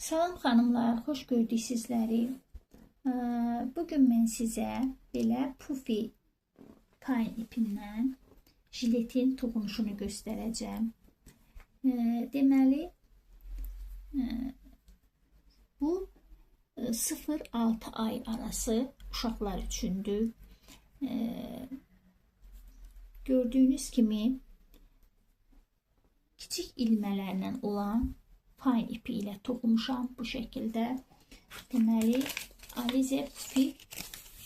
Salam xanımlar, xoş gördük sizləri. Bugün mən sizə belə pufi payn ipindən jiletin toxunuşunu göstərəcəm. Deməli, bu 0-6 ay arası uşaqlar üçündür. Gördüyünüz kimi kiçik ilmələrlə olan payn ipi ilə toxumuşam bu şəkildə. Deməli, Alize Pufi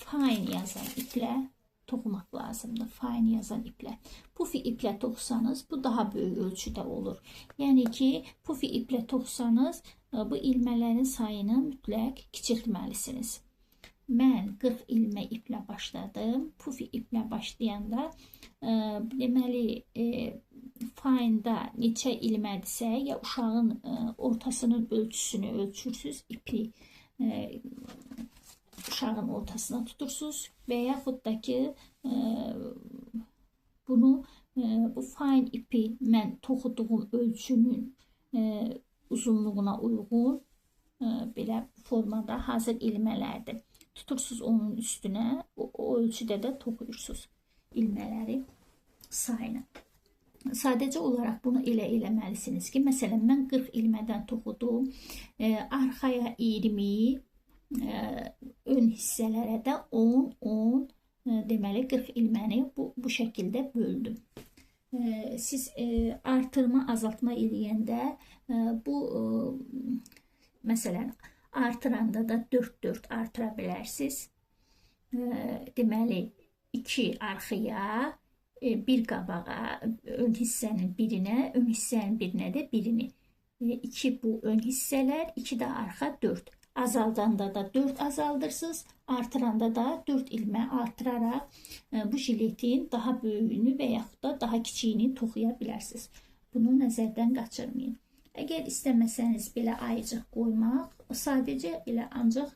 Fine yazan iplə toxumaq lazımdır. Fine yazan iplə. Pufi iplə toxusanız bu daha böyük ölçüdə olur. Yəni ki, pufi iplə toxusanız bu ilmələrin sayını mütləq kiçiltməlisiniz. Mən 40 ilmə iplə başladım. Pufi iplə başlayanda deməli fine'da neçə ilmədirsə, ya uşağın ortasının ölçüsünü ölçürsüz, ipi uşağın ortasına tutursunuz və yaxud da ki bunu bu fine ipi mən toxuduğum ölçünün uzunluğuna uyğun belə formada hazır ilmələrdir. Tutursunuz onun üstünə, o ölçüdə də toxuyursunuz ilmələri sayını. Sadəcə olaraq bunu elə eləməlisiniz ki, məsələn, mən 40 ilmədən toxudum, arxaya 20, ön hissələrə də 10, deməli 40 ilməni bu şəkildə böldüm. Siz artırma, azaltma eləyəndə bu, məsələn, artıranda da 4-4 artıra bilərsiniz. Deməli, 2 arxaya, bir qabağa, ön hissənin birinə, ön hissənin birinə də birini. 2 bu ön hissələr, 2 də arxa, 4. Azaldanda da 4 azaldırsınız, artıranda da 4 ilmə artıraraq bu jiletin daha böyüyünü və yaxud da daha kiçiyini toxuya bilərsiniz. Bunu nəzərdən qaçırmayın. Əgər istəməsəniz belə ayıcıq qoymaq, sadəcə elə ancaq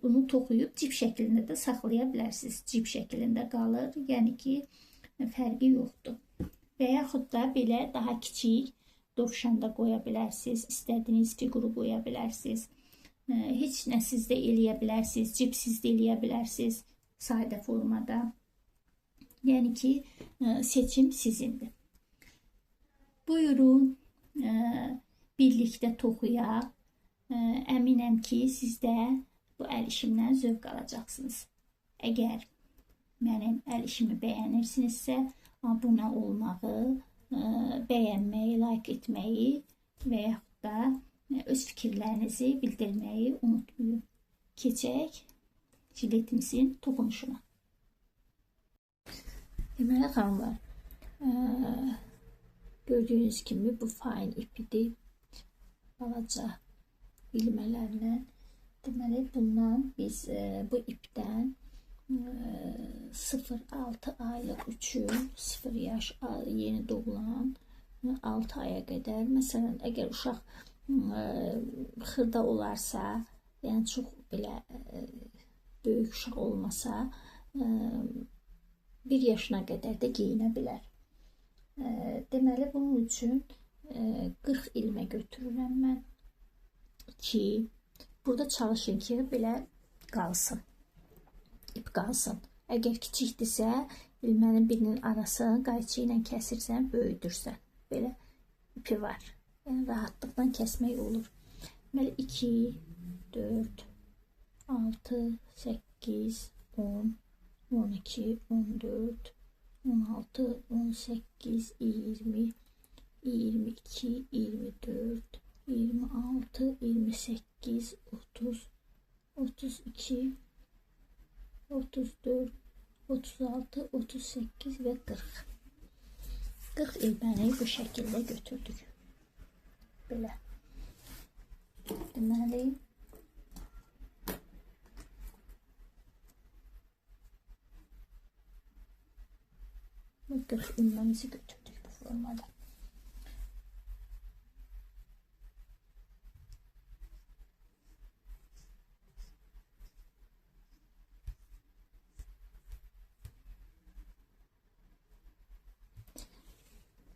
bunu toxuyub cip şəklində də saxlaya bilərsiniz. Cip şəklində qalır, yəni ki, fərqi yoxdur. Və yaxud da belə daha kiçik dovşanda qoya bilərsiniz, istədiyiniz fiquru qoya bilərsiniz. Heç nəsiz də eləyə bilərsiniz, cipsiz də eləyə bilərsiniz, sadə formada. Yəni ki, seçim sizindir. Buyurun, birlikdə toxuyaq. Əminəm ki, siz də bu əl işimdən zövq alacaqsınız. Əgər mənim əl işimi bəyənirsinizsə, abunə olmağı, bəyənməyi, like etməyi və yaxud da öz fikirlərinizi bildirməyi unutmayın. Keçək jiletimizin toxunuşuna. Deməli xanımlar, gördüyünüz kimi bu fine ipidir. Balaca ilmələrlə. Deməli, bundan biz bu ipdən 0-6 aylıq üçün 0 yaş yeni doğulan 6 aya qədər, məsələn, əgər uşaq xırda olarsa, yəni çox belə böyük uşaq olmasa, 1 yaşına qədər də geyinə bilər. Deməli, bunun üçün 40 ilmə götürürəm mən ki, burada çalışın ki, belə qalsın, ip qalsın. Əgər kiçikdirsə, ilmənin birinin arasını qayçı ilə kəsirsən, böyüdürsən. Belə ipi var. Yəni, rahatlıqdan kəsmək olur. Deməli, 2, 4, 6, 8, 10, 12, 14, 16, 18, 20, 22, 24, 26, 28, 30, 32, 34, 36, 38 və 40. 40 ilməni bu şəkildə götürdük. Belə. Deməli, bu 40 ilməmizi götürdük bu formada.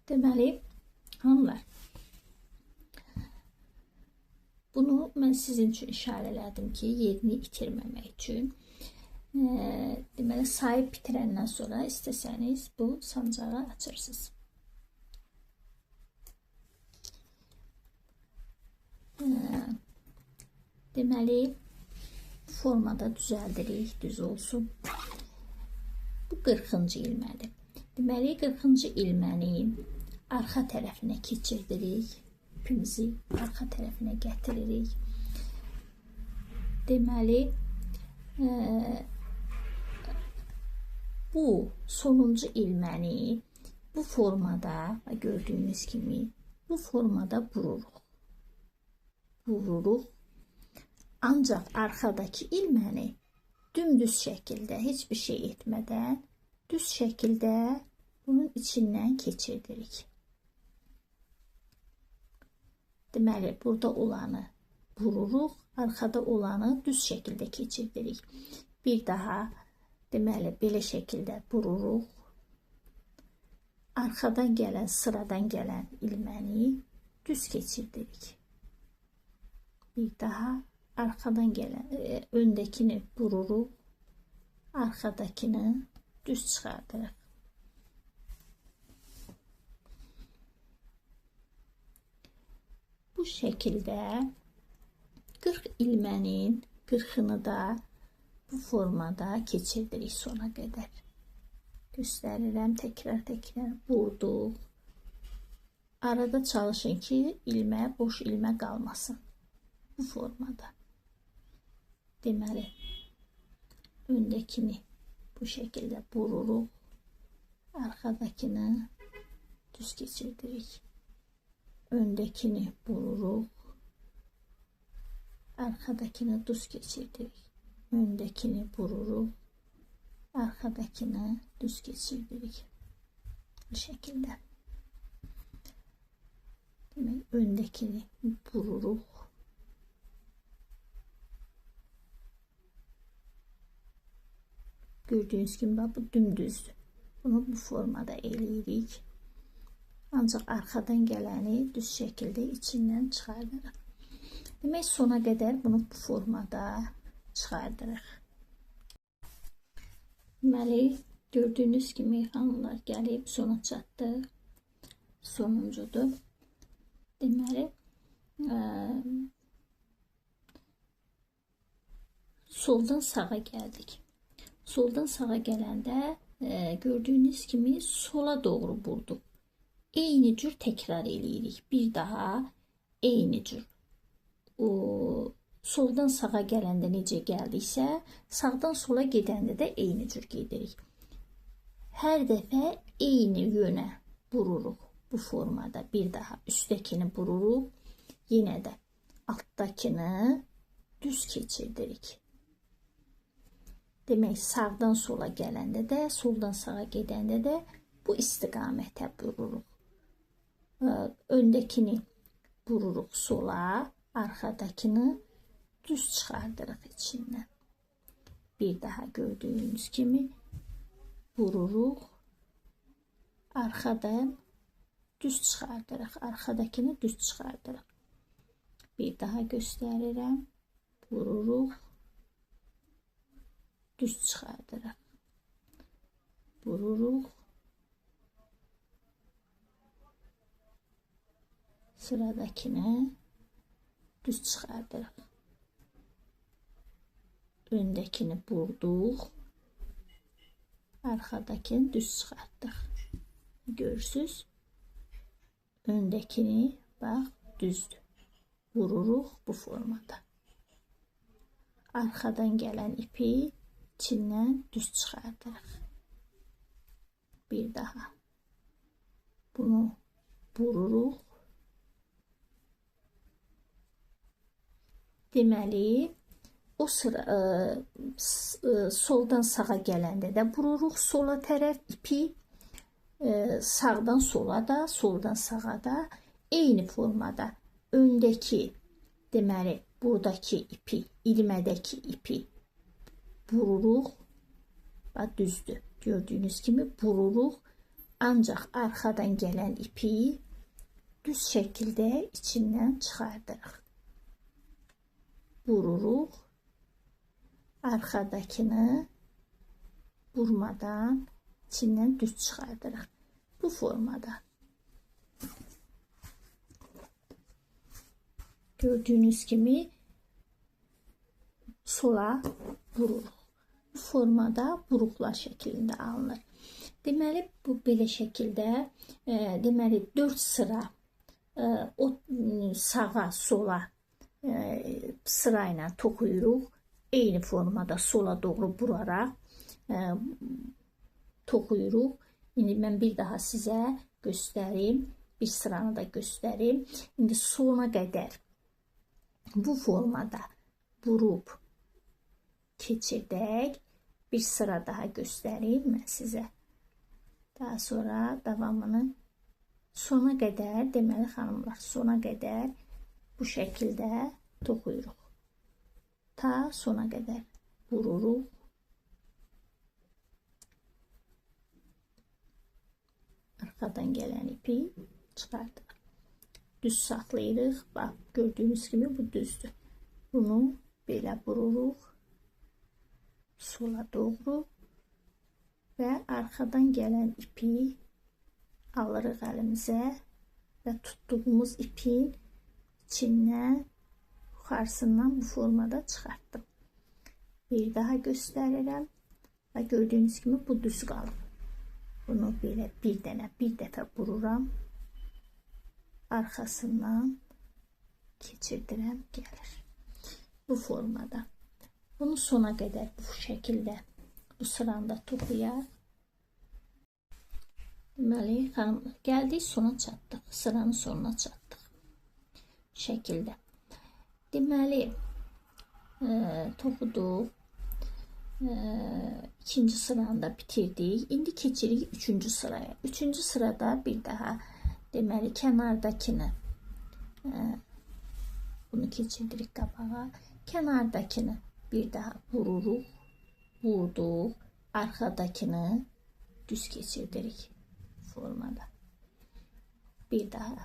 Deməli, hanımlar, Bunu mən sizin üçün işarələdim ki, yerini itirməmək üçün. Deməli, sayıb bitirəndən sonra istəsəniz bu sancağı açırsınız. Deməli, formada düzəldirik, düz olsun. Bu 40-cı ilmədir. Deməli, 40-cı ilməni arxa tərəfinə keçirdirik. İpimizi arxa tərəfinə gətiririk. Deməli, bu sonuncu ilməni bu formada, gördüyünüz kimi, bu formada vururuq. Vururuq. Ancaq arxadakı ilməni dümdüz şəkildə, heç bir şey etmədən, düz şəkildə bunun içindən keçirdirik. Deməli, burada olanı vururuq, arxada olanı düz şəkildə keçirdirik. Bir daha, deməli, belə şəkildə vururuq. Arxadan gələn, sıradan gələn ilməni düz keçirdirik. Bir daha, arxadan gələn, öndəkini vururuq, arxadakini düz çıxardırıq. Bu şəkildə 40 ilmənin 40'ını da bu formada keçirdirik sona qədər. Göstərirəm, təkrar vurduq. Arada çalışın ki, ilmə, boş ilmə qalmasın. Bu formada. Deməli, öndəkini bu şəkildə vururuq. Arxadakini düz keçirdirik. Öndəkini vururuq. Arxadakini düz keçirdirik. Öndəkini vururuq. Arxadakini düz keçirdirik. Bu şəkildə. Demək, öndəkini vururuq. Gördüyünüz kimi, bu dümdüzdür. Bunu bu formada eləyirik. Ancaq arxadan gələni düz şəkildə içindən çıxardırıq. Demək, sona qədər bunu bu formada çıxardırıq. Deməli, gördüyünüz kimi xanımlar gəlib sona çatdıq. Sonuncudur. Deməli, soldan sağa gəldik. Soldan sağa gələndə gördüyünüz kimi sola doğru vurduq. Eyni cür təkrar eləyirik. Bir daha eyni cür. Soldan sağa gələndə necə gəldiksə, sağdan sola gedəndə də eyni cür gedirik. Hər dəfə eyni yönə vururuq bu formada. Bir daha üstdəkini vururuq. Yenə də altdakini düz keçirdirik. Demək, sağdan sola gələndə də, soldan sağa gedəndə də bu istiqamətə vururuq. Öndəkini vururuq sola, arxadakini düz çıxardırıq içindən. Bir daha gördüyünüz kimi vururuq, arxadan düz çıxardırıq, arxadakini düz çıxardırıq. Bir daha göstərirəm, vururuq, düz çıxardırıq. Vururuq, sıradakini düz çıxardırıq. Öndəkini vurduq, arxadakini düz çıxartdıq. Görürsünüz, öndəkini bax düzdür. Vururuq bu formada. Arxadan gələn ipi içindən düz çıxardırıq. Bir daha bunu vururuq. Deməli, o sıra soldan sağa gələndə də vururuq sola tərəf ipi, sağdan sola da, soldan sağa da eyni formada öndəki, deməli, buradakı ipi, ilmədəki ipi vururuq. Bax, düzdür. Gördüyünüz kimi vururuq. Ancaq arxadan gələn ipi düz şəkildə içindən çıxardırıq. vururuq. Arxadakını vurmadan içindən düz çıxardırıq. Bu formada. Gördüyünüz kimi sola vururuq. Bu formada vuruqlar şəklində alınır. Deməli, bu belə şəkildə, deməli, 4 sıra o sağa, sola sırayla toxuyuruq. Eyni formada sola doğru vuraraq toxuyuruq. İndi mən bir daha sizə göstərim. Bir sıranı da göstərim. İndi sona qədər bu formada vurub keçirdək. Bir sıra daha göstəreyim mən sizə. Daha sonra davamını sona qədər, deməli xanımlar, sona qədər bu şəkildə toxuyuruq. Ta sona qədər vururuq. Arxadan gələn ipi çıxardırıq. Düz saxlayırıq. Bax, gördüyünüz kimi bu düzdür. Bunu belə vururuq. Sola doğru və arxadan gələn ipi alırıq əlimizə və tutduğumuz ipin içindən, yuxarısından bu formada çıxartdım. Bir daha göstərirəm və gördüyünüz kimi bu düz qalıb. Bunu belə bir dəfə vururam. Arxasından keçirdirəm, gəlir. Bu formada. Bunu sona qədər bu şəkildə, bu sıranda toxuyaq. Deməli, gəldik, sona çatdıq. Sıranın sonuna çatdıq. Şəkildə. Deməli, toxuduq. İkinci sıranı da bitirdik. İndi keçirik üçüncü sıraya. Üçüncü sırada bir daha, deməli, kənardakını bunu keçirdirik qabağa. Kənardakını bir daha vururuq, vurduq, arxadakını düz keçirdirik formada. Bir daha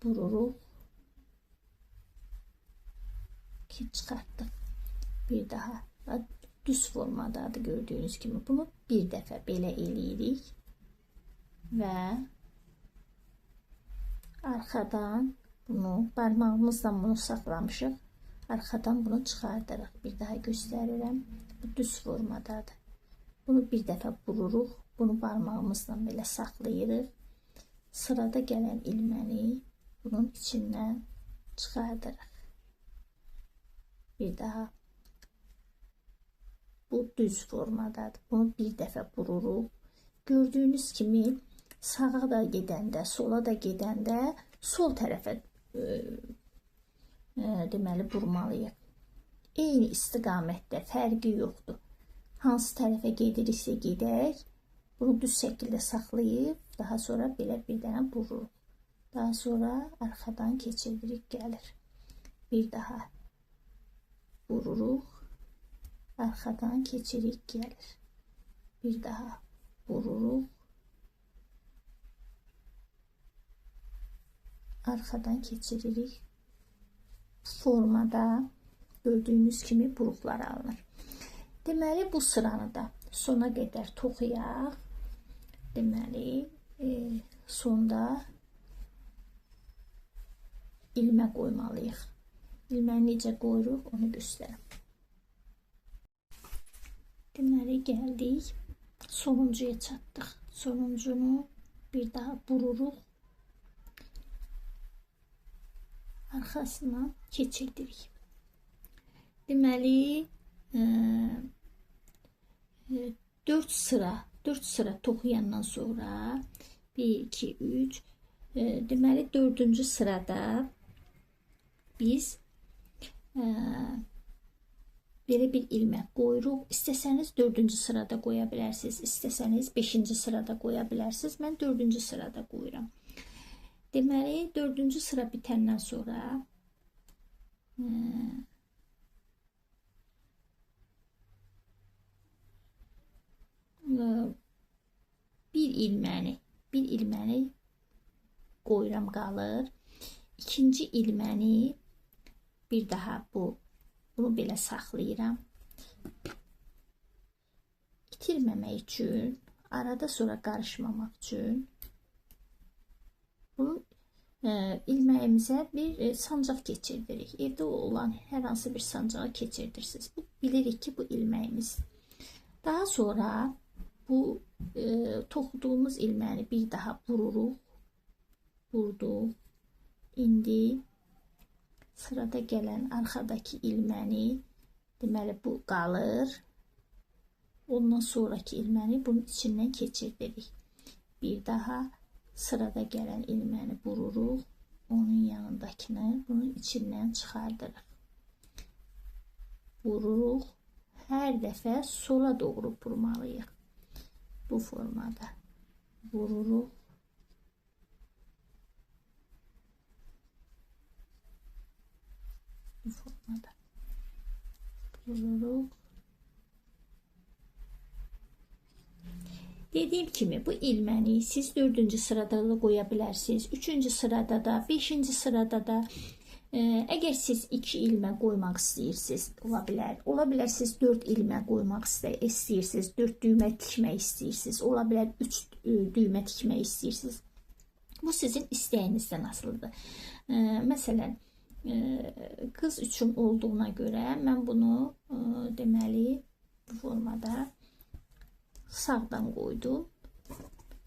vururuq, çıxartdıq. Bir daha düz formadadır gördüyünüz kimi. Bunu bir dəfə belə eləyirik və arxadan bunu parmağımızla bunu saxlamışıq. Arxadan bunu çıxardırıq. Bir daha göstərirəm. Bu düz formadadır. Bunu bir dəfə vururuq. Bunu parmağımızla belə saxlayırıq. Sırada gələn ilməni bunun içindən çıxardırıq. Bir daha. Bu düz formadadır. Bunu bir dəfə vururuq. Gördüyünüz kimi sağa da gedəndə, sola da gedəndə sol tərəfə deməli vurmalıyıq. Eyni istiqamətdə, fərqi yoxdur. Hansı tərəfə gediriksə gedək, bunu düz şəkildə saxlayıb, daha sonra belə bir dənə vururuq. Daha sonra arxadan keçirdirik, gəlir. Bir daha vururuq, arxadan keçirik, gəlir. Bir daha vururuq, arxadan keçiririk. Formada gördüyünüz kimi vuruqlar alınır. Deməli, bu sıranı da sona qədər toxuyaq. Deməli, sonda ilmə qoymalıyıq. İlməni necə qoyuruq, onu göstərim. Deməli, gəldik, sonuncuya çatdıq. Sonuncunu bir daha vururuq. Arxasına keçirdirik. Deməli, 4 sıra toxuyandan sonra 1, 2, 3, deməli 4-cü sırada biz belə bir ilmək qoyuruq. İstəsəniz 4-cü sırada qoya bilərsiniz, istəsəniz 5-ci sırada qoya bilərsiniz. Mən 4-cü sırada qoyuram. Deməli, 4-cü sıra bitəndən sonra bir ilməni qoyuram qalır. İkinci ilməni Bir daha bunu belə saxlayıram. İtirməmək üçün, arada sonra qarışmamaq üçün bunu ilməyimizə bir sancaq keçirdirik. Evdə olan hər hansı bir sancağı keçirdirsiniz. Bilirik ki, bu ilməyimiz. Daha sonra bu toxuduğumuz ilməni bir daha vururuq. Vurduq. İndi sırada gələn arxadakı ilməni, deməli bu qalır. Ondan sonraki ilməni bunun içindən keçirdirik. Bir daha sırada gələn ilməni vururuq. Onun yanındakını bunun içindən çıxardırıq. Vururuq. Hər dəfə sola doğru vurmalıyıq. Bu formada vururuq. Bu formada vururuq. Dediyim kimi bu ilməni siz 4-cü sırada da qoya bilərsiniz. 3-cü sırada da, 5-ci sırada da. Əgər siz 2 ilmə qoymaq istəyirsiniz, ola bilər. Ola bilər siz 4 ilmə qoymaq istəyirsiniz, 4 düymə tikmək istəyirsiniz. Ola bilər 3 düymə tikmək istəyirsiniz. Bu sizin istəyinizdən asılıdır. Məsələn, qız üçün olduğuna görə mən bunu deməli bu formada sağdan qoydum.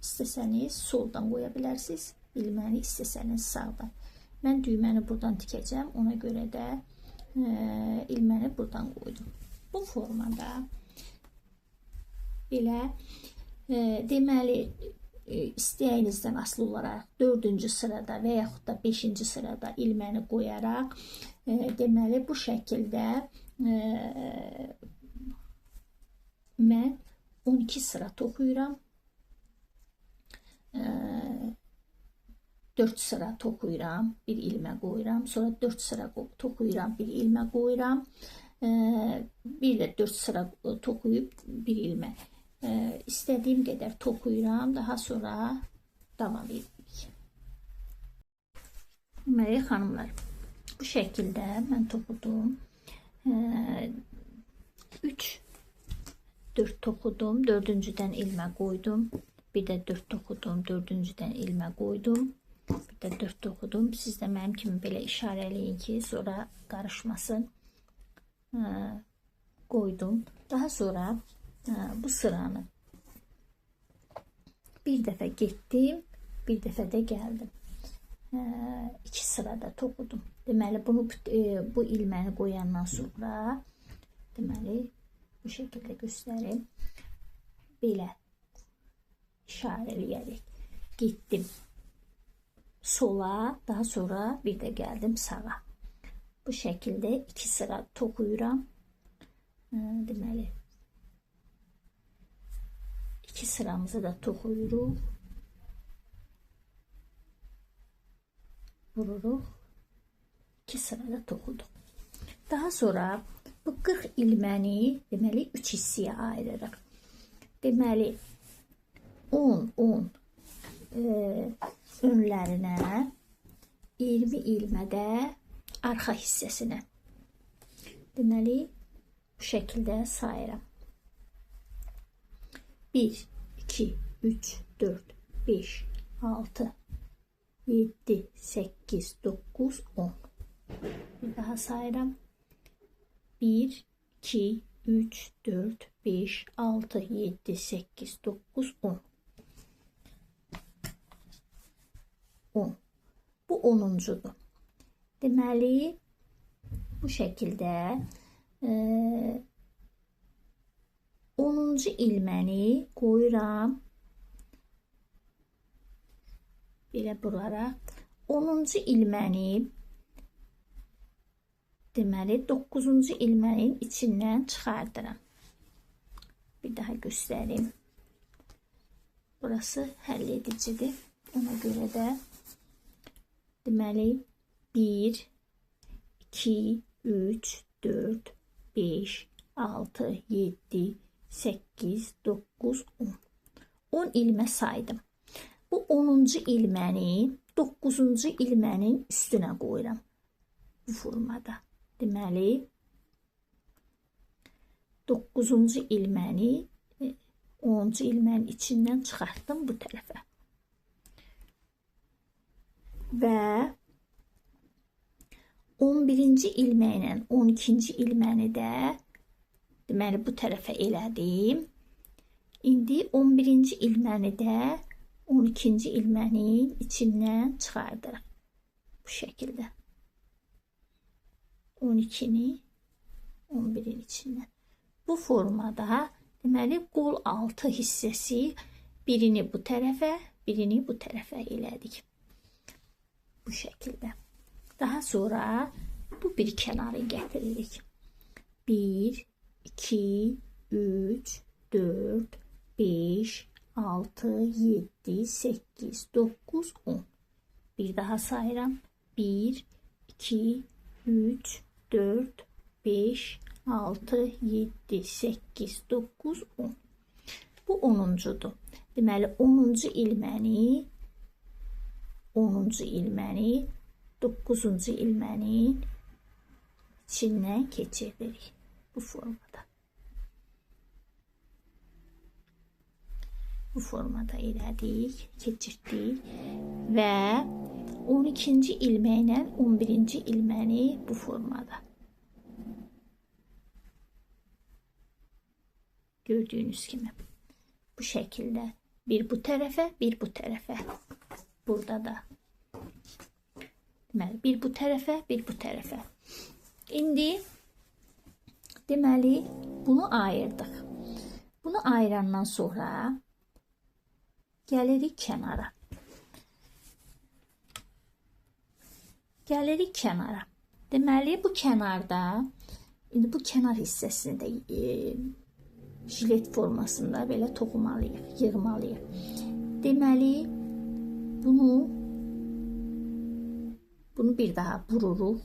İstəsəniz soldan qoya bilərsiniz. İlməni istəsəniz sağdan. Mən düyməni buradan tikəcəm. Ona görə də ilməni buradan qoydum. Bu formada belə deməli istəyinizdən asılı olaraq 4-cü sırada və yaxud da 5-ci sırada ilməni qoyaraq deməli bu şəkildə mən 12 sıra toxuyuram. 4 sıra toxuyuram, bir ilmə qoyuram. Sonra 4 sıra toxuyuram, bir ilmə qoyuram. Bir də 4 sıra toxuyub bir ilmə. İstədiyim qədər toxuyuram. Daha sonra davam edirik. Deməli, xanımlar, bu şəkildə mən toxudum. 4 toxudum. 4-cüdən ilmə qoydum. Bir də 4 toxudum. 4-cüdən ilmə qoydum. Bir də 4 toxudum. Siz də mənim kimi belə işarələyin ki, sonra qarışmasın. Qoydum. Daha sonra bu sıranı bir dəfə getdim, bir dəfə də gəldim. 2 sırada toxudum. Deməli, bu ilməni qoyandan sonra deməli, bu şəkildə göstərim. Belə işarələyərək getdim sola, daha sonra bir də gəldim sağa. Bu şəkildə 2 sıra toxuyuram. Deməli, 2 sıramızı da toxuyuruq. Vururuq. 2 sırada toxuduq. Daha sonra bu 40 ilməni deməli 3 hissəyə ayırırıq. Deməli 10 önlərinə, 20 ilmədə arxa hissəsinə. Deməli bu şəkildə sayıram. 1, 2, 3, 4, 5, 6, 7, 8, 9, 10. Bir daha sayıram. 1, 2, 3, 4, 5, 6, 7, 8, 9, 10. 10. Bu 10'uncudur. Deməli, bu şəkildə 10-cu ilməni qoyuram. Belə burara. 10-cu ilməni deməli 9-cu ilmənin içindən çıxardıram. Bir daha göstərim. Burası həll edicidir. Ona görə də deməli 1, 2, 3, 4, 5, 6, 7, 8, 9, 10. 10 ilmə saydım. Bu 10-cu ilməni 9-cu ilmənin üstünə qoyuram. Bu formada. Deməli 9-cu ilməni 10-cu ilmənin içindən çıxartdım bu tərəfə. Və 11-ci ilməklə 12-ci ilməni də deməli bu tərəfə elədim. İndi 11-ci ilməni də 12-ci ilmənin içindən çıxardırıq. Bu şəkildə. 12-ni 11-in içindən. Bu formada deməli qol altı hissəsi birini bu tərəfə, birini bu tərəfə elədik. Bu şəkildə. Daha sonra bu bir kənarı gətiririk. 1, 2, 3, 4, 5, 6, 7, 8, 9, 10. Bir daha sayıram. 1, 2, 3, 4, 5, 6, 7, 8, 9, 10. Bu 10-cudur. Deməli 10-cu ilməni 9-cu ilmənin içindən keçirdirik. Bu formada. Bu formada elədik, keçirdik və 12-ci ilməklə 11-ci ilməni bu formada. Gördüyünüz kimi bu şəkildə bir bu tərəfə, bir bu tərəfə. Burada da deməli bir bu tərəfə, bir bu tərəfə. İndi deməli bunu ayırdıq. Bunu ayırandan sonra gəlirik kənara. Gəlirik kənara. Deməli bu kənarda indi bu kənar hissəsini də jilet formasında belə toxumalıyıq, yığmalıyıq. Deməli bunu bir daha vururuq.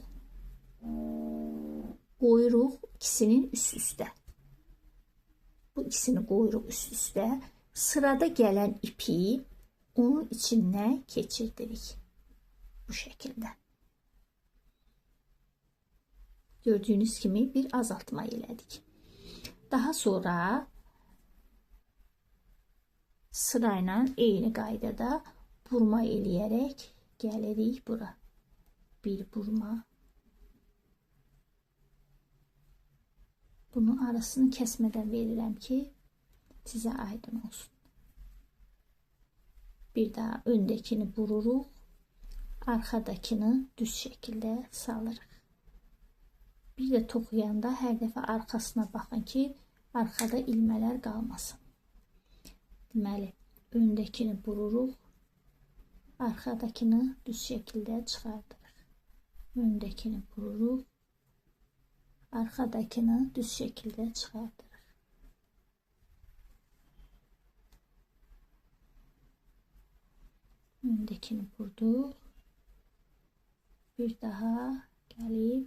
Qoyuruq ikisinin üst-üstə. Bu ikisini qoyuruq üst-üstə. Sırada gələn ipi onun içindən keçirdirik. Bu şəkildə. Gördüyünüz kimi bir azaltma elədik. Daha sonra sırayla eyni qaydada burma eləyərək gəlirik bura. Bir burma. Bunun arasını kəsmədən verirəm ki, sizə aydın olsun. Bir daha öndəkini vururuq, arxadakını düz şəkildə salırıq. Bir də toxuyanda hər dəfə arxasına baxın ki, arxada ilmələr qalmasın. Deməli, öndəkini vururuq, arxadakını düz şəkildə çıxardırıq. Öndəkini vururuq, arxadakını düz şəkildə çıxardırıq. Öndəkini vurduq. Bir daha gəlib,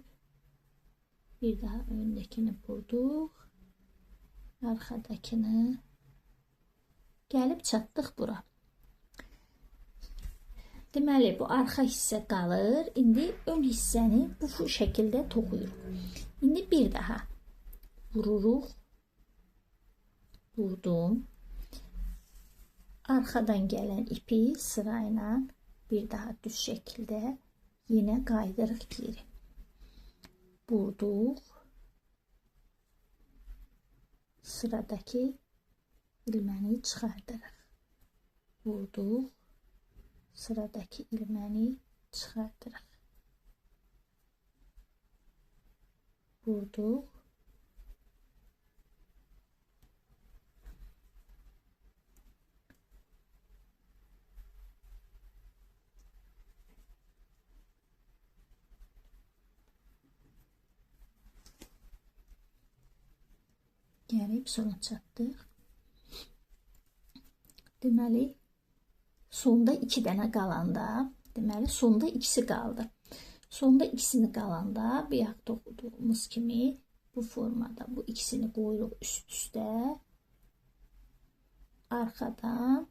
bir daha öndəkini vurduq. Arxadakını gəlib çatdıq bura. Deməli, bu arxa hissə qalır. İndi ön hissəni bu şəkildə toxuyuruq. İndi bir daha vururuq. Vurdum. Arxadan gələn ipi sırayla bir daha düz şəkildə yenə qaydırıq geri. Vurduq. Sıradakı ilməni çıxardırıq. Vurduq. Sıradakı ilməni çıxardırıq. Vurduq. Gəlib sona çatdıq. Deməli, sonda 2 dənə qalanda, deməli, sonda ikisi qaldı. Sonda ikisini qalanda, bayaq toxuduğumuz kimi bu formada bu ikisini qoyuruq üst-üstə. Arxadan,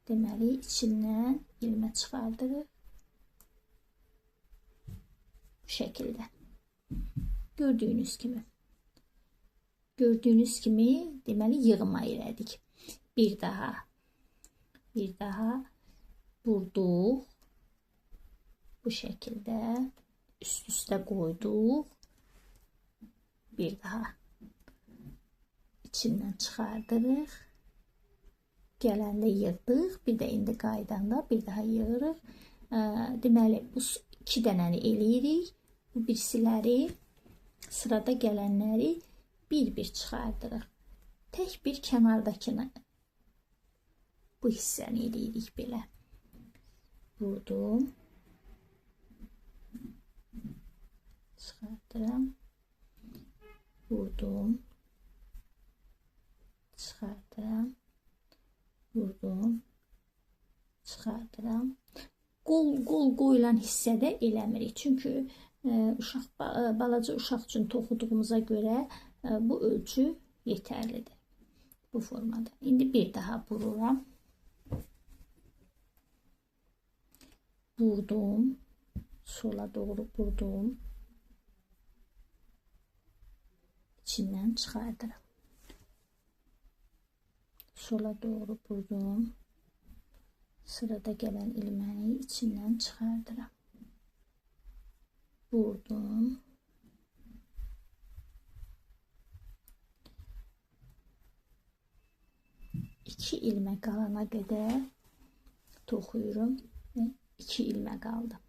deməli, içindən ilmə çıxardırıq. Bu şəkildə. Gördüyünüz kimi. Gördüyünüz kimi deməli yığma elədik. Bir daha vurduq. Bu şəkildə üst-üstə qoyduq. Bir daha içindən çıxardırıq. Gələndə yığdıq. Bir də indi qaydanda bir daha yığırıq. Deməli bu 2 dənəni eləyirik. Bu birisiləri sırada gələnləri bir-bir çıxardırıq. Tək bir kənardakını bu hissəni eləyirik belə. Vurdum. Çıxardıram. Vurdum. Çıxardıram. Vurdum. Çıxardıram. Qol qoyulan hissədə eləmirik. Çünki balaca uşaq üçün toxuduğumuza görə bu ölçü yetərlidir. Bu formada. İndi bir daha vururam. Vurdum. Sola doğru vurdum. İçindən çıxardıram. Sola doğru vurdum. Sırada gələn ilməni içindən çıxardıram. Vurdum. İki ilmək qalana qədər toxuyurum və 2 ilmək qaldı.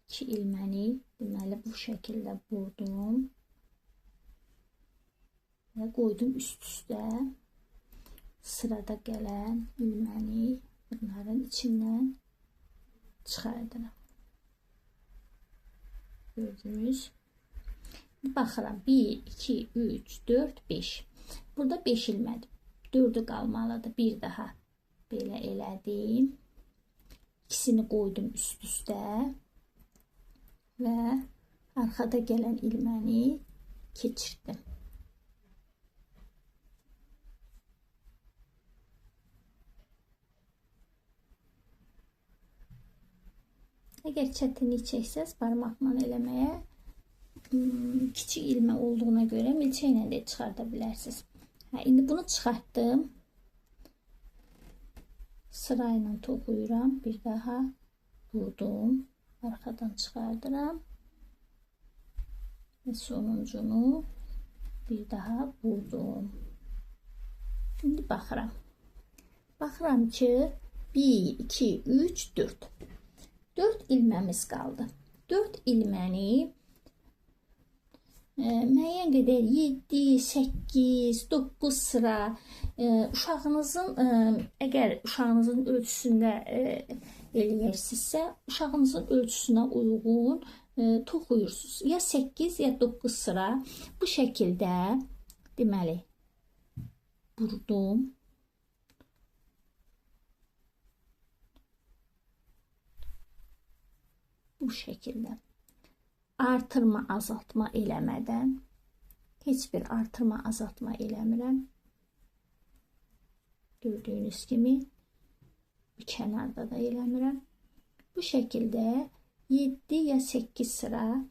2 ilməni deməli bu şəkildə vurdum və qoydum üst-üstə. Sırada gələn ilməni bunların içindən çıxardıram. Gördünüz. Baxıram. 1, 2, 3, 4, 5. Burada 5 ilmədir. 4'ü qalmalıdır. Bir daha belə elədim. İkisini qoydum üst-üstə və arxada gələn ilməni keçirdim. Əgər çətinlik çəksəz barmaqla eləməyə kiçik ilmə olduğuna görə milçə ilə də çıxarda bilərsiniz. İndi bunu çıxartdım. Sırayla toxuyuram. Bir daha vurdum. Arxadan çıxardıram. Və sonuncunu bir daha vurdum. Şimdi baxıram. Baxıram ki 1, 2, 3, 4. 4 ilməmiz qaldı. 4 ilməni müəyyən qədər 7, 8, 9 sıra uşağınızın əgər uşağınızın ölçüsündə eləyirsinizsə, uşağınızın ölçüsünə uyğun toxuyursunuz. Ya 8 ya 9 sıra bu şəkildə deməli vurdum. Bu şəkildə artırma, azaltma eləmədən, heç bir artırma, azaltma eləmirəm. Gördüyünüz kimi bir kənarda da eləmirəm. Bu şəkildə 7 ya 8 sıra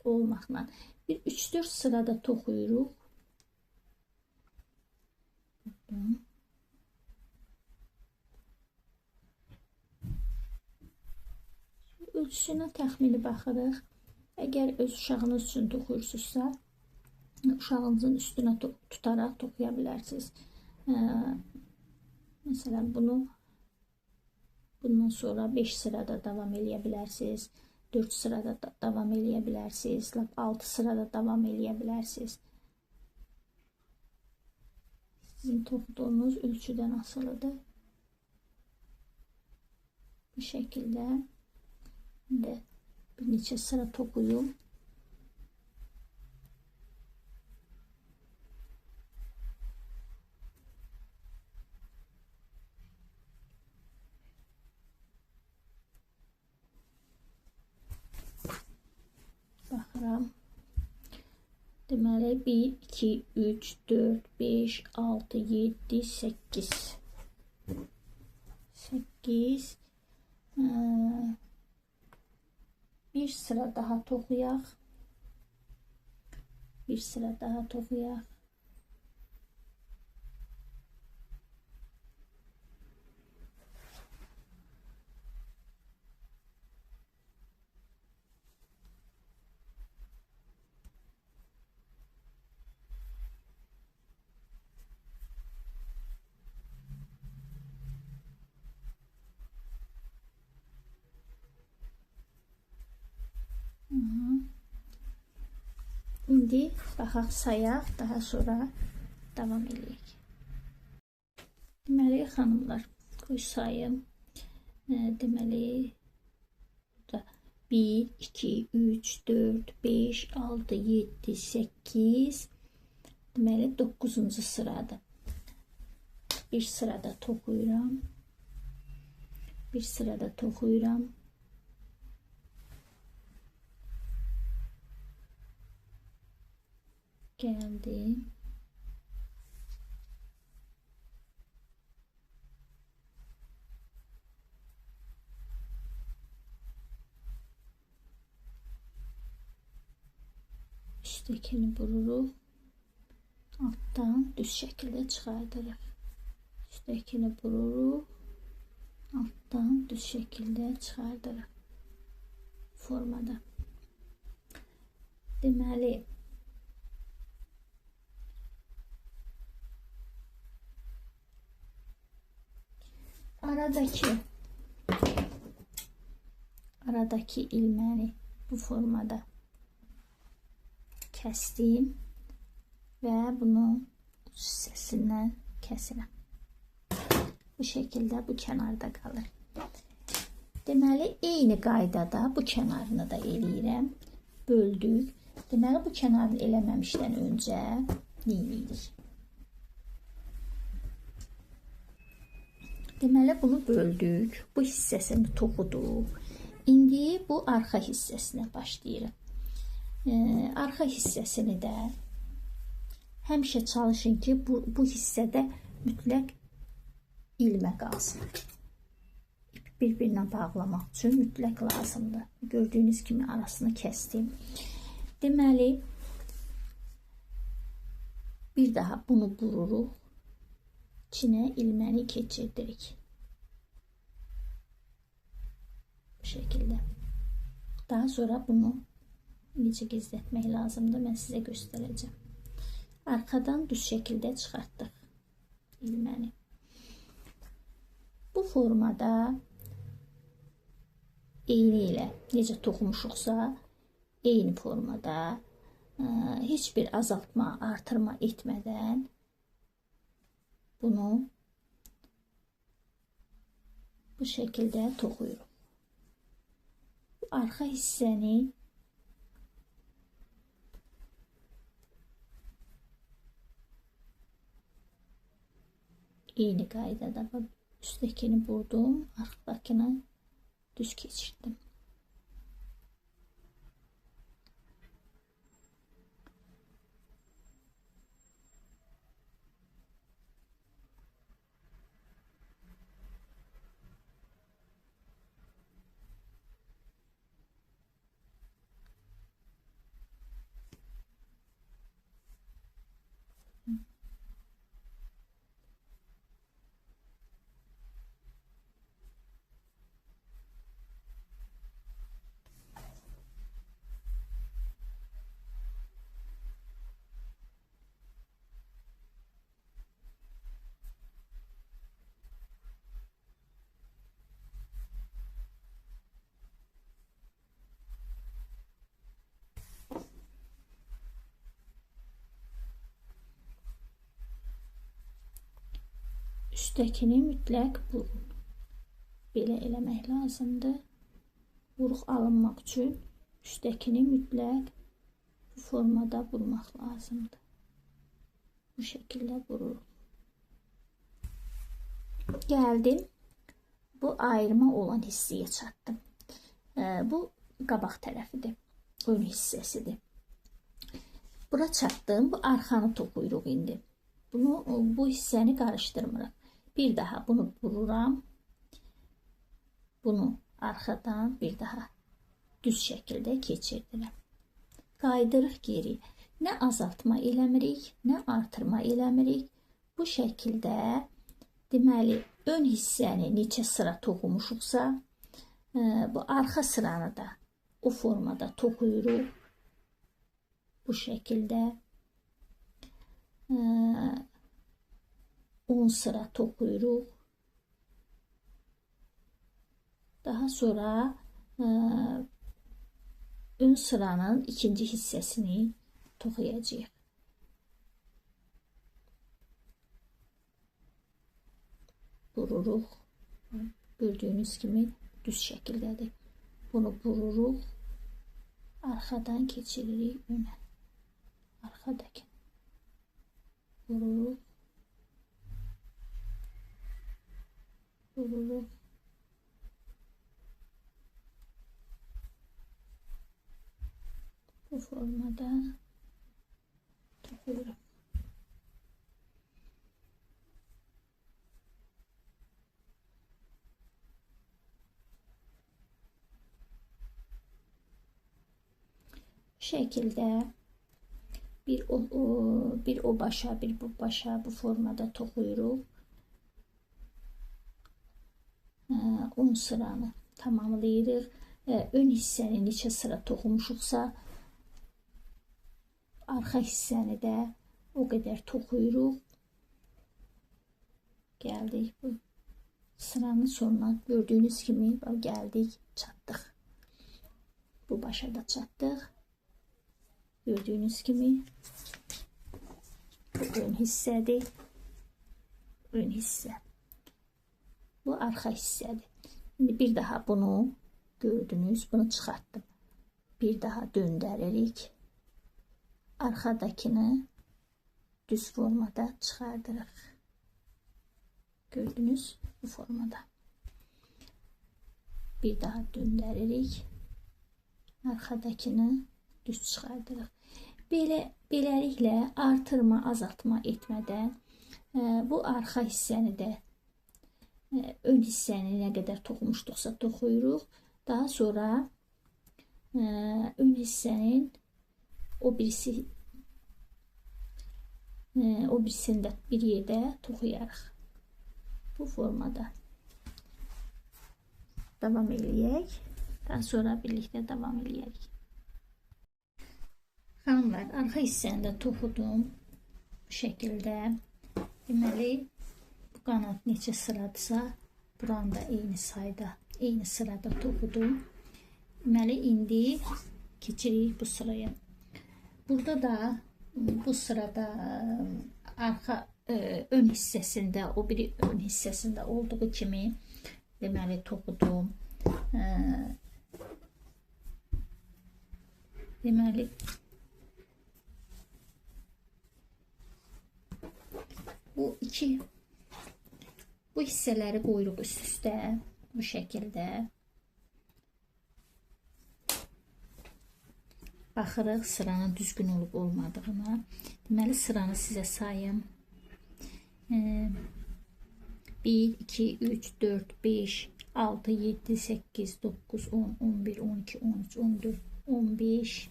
olmaqla bir 3-4 sırada toxuyuruq. Ölçüsünə təxmini baxırıq. Əgər öz uşağınız üçün toxuyursunuzsa, uşağınızın üstünə tutaraq toxuya bilərsiniz. Məsələn, bundan sonra 5 sırada davam eləyə bilərsiniz. 4 sırada davam eləyə bilərsiniz. 6 sırada davam eləyə bilərsiniz. Sizin toxuduğunuz ölçüdən asılıdır. Bu şəkildə bir neçə sıra toxuyum. Baxıram. Deməli 1, 2, 3, 4, 5, 6, 7, 8. 8. Bir sıra daha toxuyaq. Bir sıra daha toxuyaq. İndi baxaq sayaq, daha sonra davam edək. Deməli xanımlar, qoy sayım. Deməli 1, 2, 3, 4, 5, 6, 7, 8. Deməli 9-cu sıradır. Bir sırada toxuyuram. Bir sırada toxuyuram. Gəldim. Üsttekini vururuq. Altdan düz şəkildə çıxardırıq. Üsttekini vururuq. Altdan düz şəkildə çıxardırıq. Formada. Deməli aradaki ilməni bu formada kəsdim və bunu hissəsindən kəsirəm. Bu şəkildə bu kənarda qalır. Deməli eyni qaydada bu kənarını da eləyirəm. Böldük. Deməli bu kənarını eləməmişdən öncə nə edirik? Deməli bunu böldük. Bu hissəsini toxuduq. İndi bu arxa hissəsinə başlayırıq. Arxa hissəsini də həmişə çalışın ki, bu hissədə mütləq ilmə qalsın. Bir-birinə bağlamaq üçün mütləq lazımdır. Gördüyünüz kimi arasını kəsdim. Deməli bir daha bunu vururuq. İçinə ilməni keçirdirik. Bu şəkildə. Daha sonra bunu necə gizlətmək lazımdır, mən sizə göstərəcəm. Arxadan düz şəkildə çıxartdıq ilməni. Bu formada eyni ilə necə toxumuşuqsa, eyni formada heç bir azaltma, artırma etmədən bunu bu şəkildə toxuyuruq. Arxa hissəni eyni qaydada üsttekini vurdum, arxadakını düz keçirdim. Üsttekini mütləq vurun. Belə eləmək lazımdır. Vuruq alınmaq üçün üsttekini mütləq bu formada vurmaq lazımdır. Bu şəkildə vururuq. Gəldim. Bu ayrıma olan hissəyə çatdım. Bu qabaq tərəfidir. Ön hissəsidir. Bura çatdım. Bu arxanı toxuyuruq indi. Bu hissəni qarışdırmırıq. Bir daha bunu vururam. Bunu arxadan bir daha düz şəkildə keçirdirəm. Qaydırıq geri. Nə azaltma eləmirik, nə artırma eləmirik. Bu şəkildə deməli ön hissəni neçə sıra toxumuşuqsa, bu arxa sıranı da o formada toxuyuruq. Bu şəkildə 10 sıra toxuyuruq. Daha sonra ön sıranın ikinci hissəsini toxuyacağıq. Vururuq. Gördüyünüz kimi düz şəkildədir. Bunu vururuq. Arxadan keçiririk önə. Arxadakı. Vururuq. Vururuq. Bu formada toxuyuruq. Bu şəkildə bir o başa, bir bu başa bu formada toxuyuruq. 10 sıranı tamamlayırıq. Ön hissəni neçə sıra toxumuşuqsa, arxa hissəni də o qədər toxuyuruq. Gəldik bu sıranın sonuna. Gördüyünüz kimi gəldik, çatdıq. Bu başa da çatdıq. Gördüyünüz kimi bu ön hissədir. Ön hissə. Bu arxa hissədir. Şimdi bir daha bunu gördünüz. Bunu çıxartdım. Bir daha döndəririk. Arxadakını düz formada çıxardırıq. Gördünüz bu formada. Bir daha döndəririk. Arxadakını düz çıxardırıq. Beləliklə artırma, azaltma etmədən bu arxa hissəni də ön hissəni nə qədər toxumuşduqsa toxuyuruq. Daha sonra ön hissənin o birisini də bir yerdə toxuyarıq. Bu formada davam eləyək. Daha sonra birlikdə davam eləyək. Xanımlar, arxa hissəni də toxudum. Bu şəkildə. Deməli, bu qanat neçə sıradırsa, buranı da eyni sayda, eyni sırada toxudum. Deməli, indi keçirik bu sıraya. Burada da bu sırada arxa ön hissəsində, o biri ön hissəsində olduğu kimi deməli toxudum. Deməli, bu hissələri qoyuruq üst-üstə bu şəkildə. Baxırıq sıranın düzgün olub olmadığına. Deməli sıranı sizə sayım. 1, 2, 3, 4, 5, 6, 7, 8, 9, 10, 11, 12, 13, 14, 15,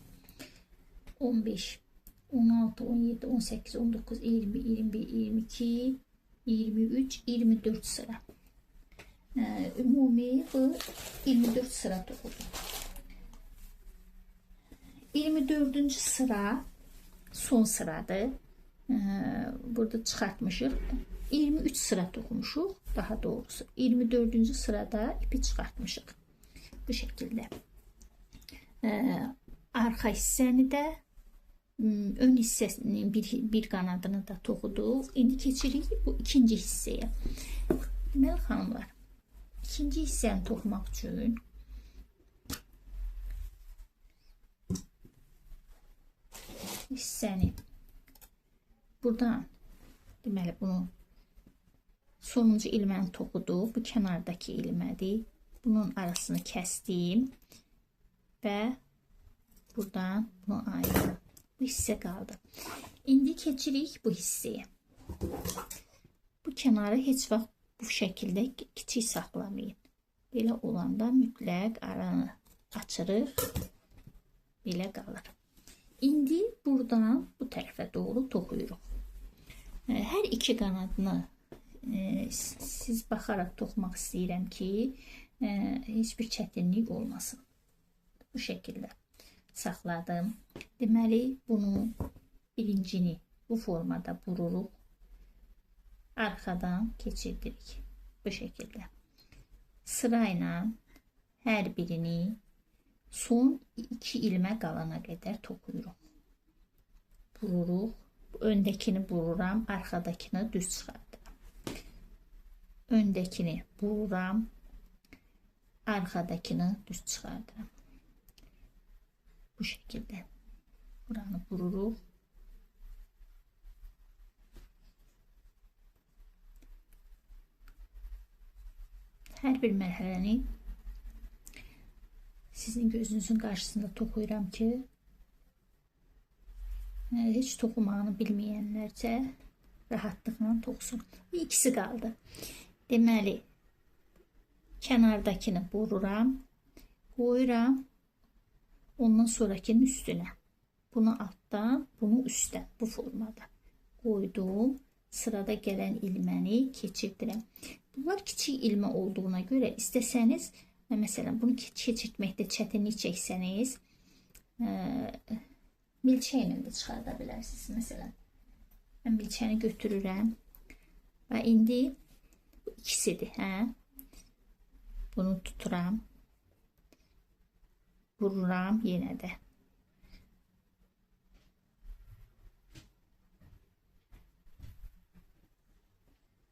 15, 16, 17, 18, 19, 20, 21, 22, 23, 24 sıra. Ümumi bu 24 sıra toxudum. 24. sıra son sıradır. Burada çıxartmışıq. 23 sıra toxumuşuq. Daha doğrusu 24. sırada ipi çıxartmışıq. Bu şəkildə. Arxa hissəni də ön hissəsinin bir qanadını da toxuduq. İndi keçirik bu ikinci hissəyə. Deməli xanımlar, ikinci hissəni toxumaq üçün hissəni buradan deməli bunu sonuncu ilməni toxuduq. Bu kənardakı ilmədir. Bunun arasını kəsdim və buradan bunu ayırdım. Bu hissə qaldı. İndi keçirik bu hissəyə. Bu kənarı heç vaxt bu şəkildə kiçik saxlamayın. Belə olanda mütləq aranı açırıq. Belə qalır. İndi buradan bu tərəfə doğru toxuyuruq. Hər iki qanadını siz baxaraq toxumaq istəyirəm ki, heç bir çətinlik olmasın. Bu şəkildə saxladım. Deməli, bunu birincini bu formada vururuq. Arxadan keçirdirik. Bu şəkildə. Sırayla hər birini son 2 ilmə qalana qədər toxuyuruq. Vururuq. Öndəkini vururam, arxadakını düz çıxardıram. Öndəkini vururam, arxadakını düz çıxardıram. Bu şəkildə. Buranı vururuq. Hər bir mərhələni sizin gözünüzün qarşısında toxuyuram ki, heç toxumağını bilməyənlərcə rahatlıqla toxusun. İkisi qaldı. Deməli, kənardakını vururam, qoyuram, ondan sonrakinin üstünə. Bunu altdan, bunu üstdən, bu formada qoydum. Sırada gələn ilməni keçirdirəm. Bunlar kiçik ilmə olduğuna görə istəsəniz, məsələn, bunu keçirtməkdə çətinlik çəksəniz, milçəklə də çıxarda bilərsiniz. Məsələn, mən milçəni götürürəm və indi bu ikisidir. Bunu tuturam, vururam yenə də.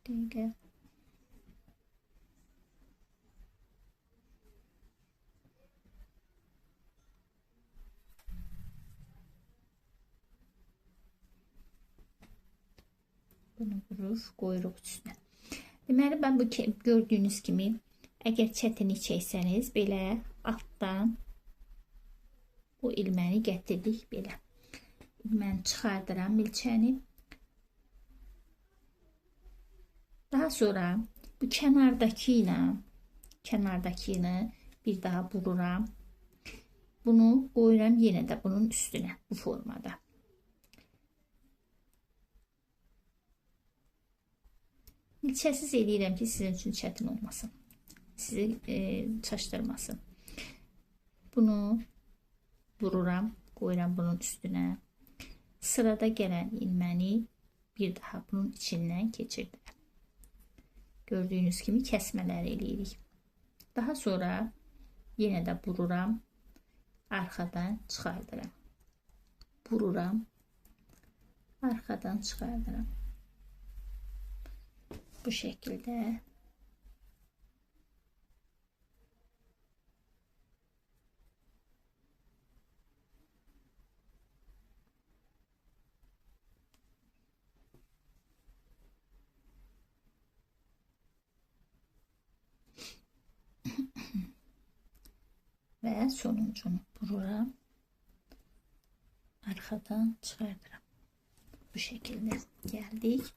Dəqiqə. Bunu vurur, qoyuruq üstünə. Deməli, mən bu gördüyünüz kimi, əgər çətinlik çəksəniz, belə altdan bu ilməni gətirdik belə. İlməni çıxardıram, milçəni. Daha sonra bu kənardakını bir daha vururam. Bunu qoyuram yenə də bunun üstünə, bu formada. Milçəsiz eləyirəm ki, sizin üçün çətin olmasın. Sizi çaşdırmasın. Bunu vururam, qoyuram bunun üstünə. Sırada gələn ilməni bir daha bunun içindən keçirdirəm. Gördüyünüz kimi kəsmələr eləyirik. Daha sonra yenə də vururam, arxadan çıxardıram. Vururam, arxadan çıxardıram. Bu şəkildə. Və sonuncunu vururam, arxadan çıxardıram. Bu şəkildə gəldik.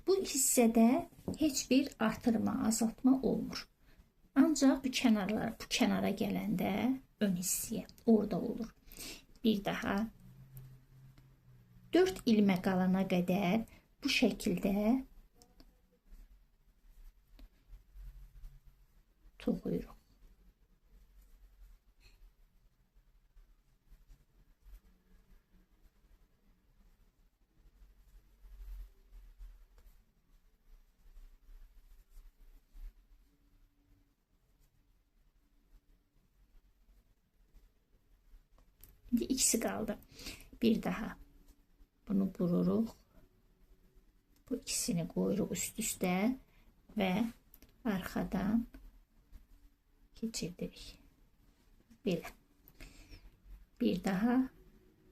Bu hissədə heç bir artırma, azaltma olmur. Ancaq bu kənara gələndə ön hissəyə orada olur. Bir daha 4 ilmə qalana qədər bu şəkildə toxuyuruq. İndi ikisi qaldı. Bir daha bunu vururuq. Bu ikisini qoyuruq üst-üstə və arxadan keçirdirik. Belə. Bir daha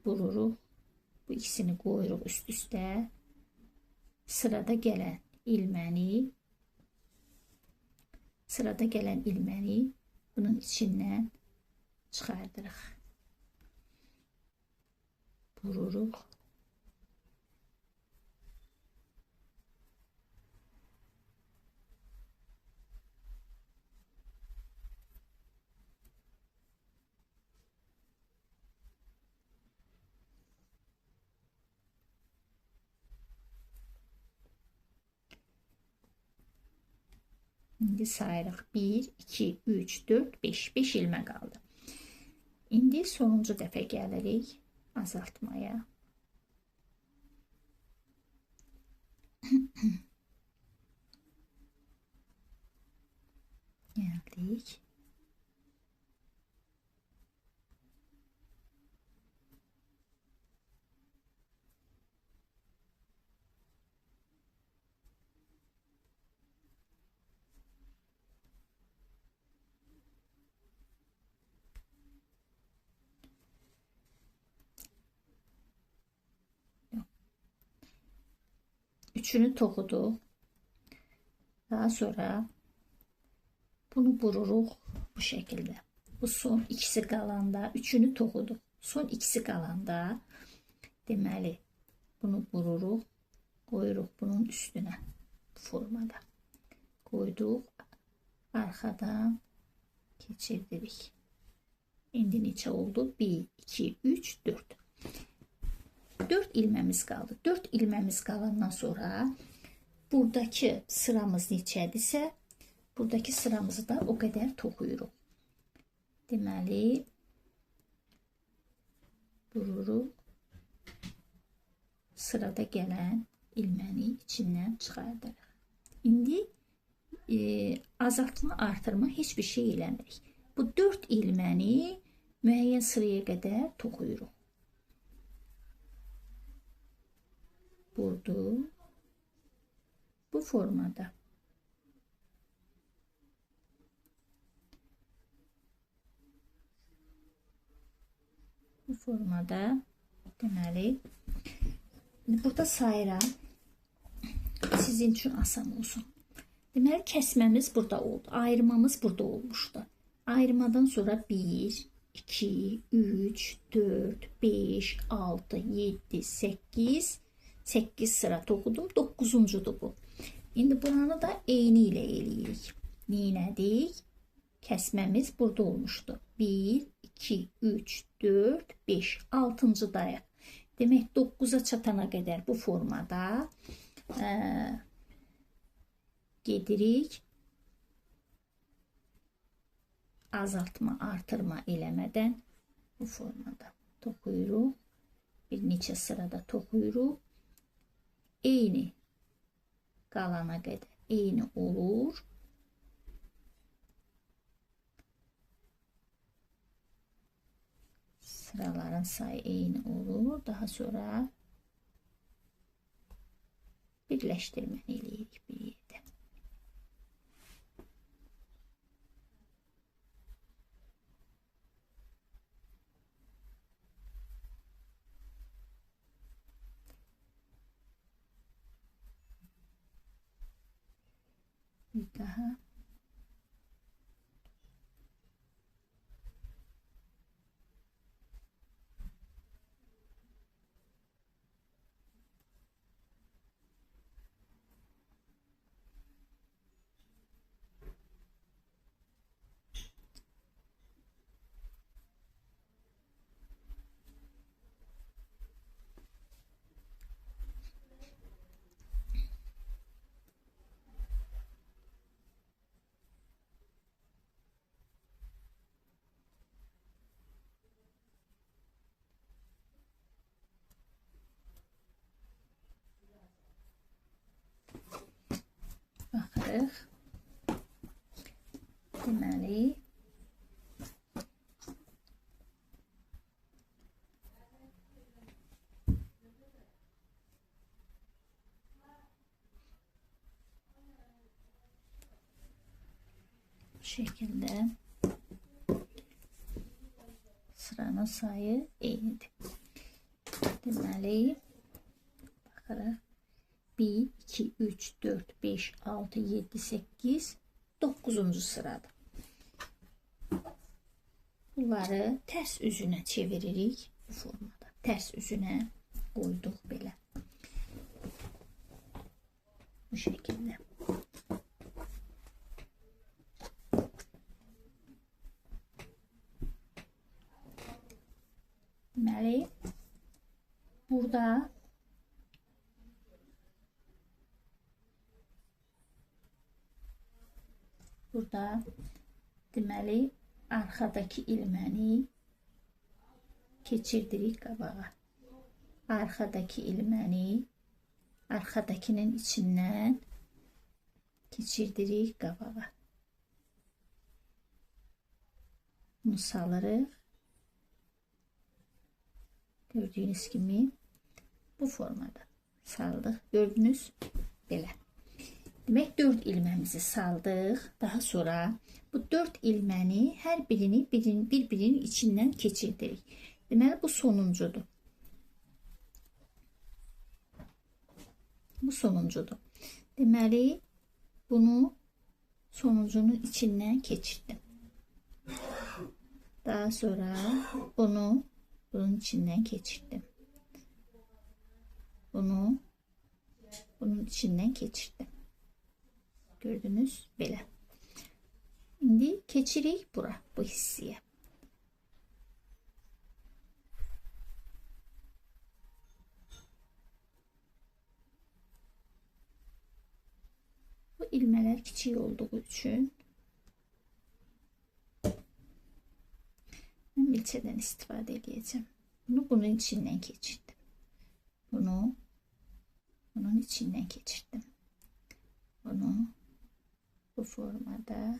vururuq. Bu ikisini qoyuruq üst-üstə. Sırada gələn ilməni bunun içindən çıxardırıq. Vururuq. İndi sayırıq. 1, 2, 3, 4, 5. 5 ilmə qaldı. İndi sonuncu dəfə gəlirik azaltmaya. Gəldik. Üçünü toxuduq. Daha sonra bunu vururuq bu şəkildə. Bu son ikisi qalanda, üçünü toxuduq. Son ikisi qalanda deməli bunu vururuq, qoyuruq bunun üstünə bu formada. Qoyduq, arxadan keçirdirik. İndi neçə oldu? 1, 2, 3, 4. 4 ilməmiz qaldı. 4 ilməmiz qalandan sonra buradakı sıramız neçədirsə, buradakı sıramızı da o qədər toxuyuruq. Deməli, vururuq. Sırada gələn ilməni içindən çıxardırıq. İndi azaltma, artırma heç bir şey eləmirik. Bu 4 ilməni müəyyən sıraya qədər toxuyuruq. Vurduq. Bu formada. Bu formada deməli burada sayıram. Sizin üçün asan olsun. Deməli kəsməmiz burada oldu. Ayırmamız burada olmuşdu. Ayırmadan sonra 1, 2, 3, 4, 5, 6, 7, 8, 8 sıra toxudum. 9-uncudur bu. İndi buranı da eyni ilə eləyirik. Neynədik? Kəsməmiz burada olmuşdu. 1, 2, 3, 4, 5, 6-cıdayıq. Demək 9-a çatana qədər bu formada gedirik. Azaltma, artırma eləmədən bu formada toxuyuruq. Bir neçə sırada toxuyuruq. Eyni qalana qədər eyni olur. Sıraların sayı eyni olur. Daha sonra birləşdirməni eləyirik bir yerdə. Bir daha. Baxırıq. Deməli, bu şekilde sıranın sayı eynidir. Deməli, baxırıq. 1, 2, 3, 4, 5, 6, 7, 8, 9-cu sırada. Bunları tərs üzünə çeviririk bu formada. Tərs üzünə qoyduq belə. Bu şəkildə. Deməli, burada burada deməli arxadakı ilməni keçirdirik qabağa. Arxadakı ilməni arxadakının içindən keçirdirik qabağa. Bunu salırıq. Gördüyünüz kimi bu formada saldıq. Gördünüz belə. Demək 4 ilməmizi saldıq. Daha sonra bu 4 ilməni hər birini bir-birinin içindən keçirdirik. Deməli bu sonuncudur. Bu sonuncudur. Deməli bunu sonuncunun içindən keçirdim. Daha sonra bunu bunun içindən keçirdim. Bunu bunun içindən keçirdim. Gördünüz belə. İndi keçirik bura bu hissəyə. Bu ilmələr kiçik olduğu üçün mən milçədən istifadə edəcəm. Bunu bunun içindən keçirdim. Bunu bunun içindən keçirdim. Bunu bu formada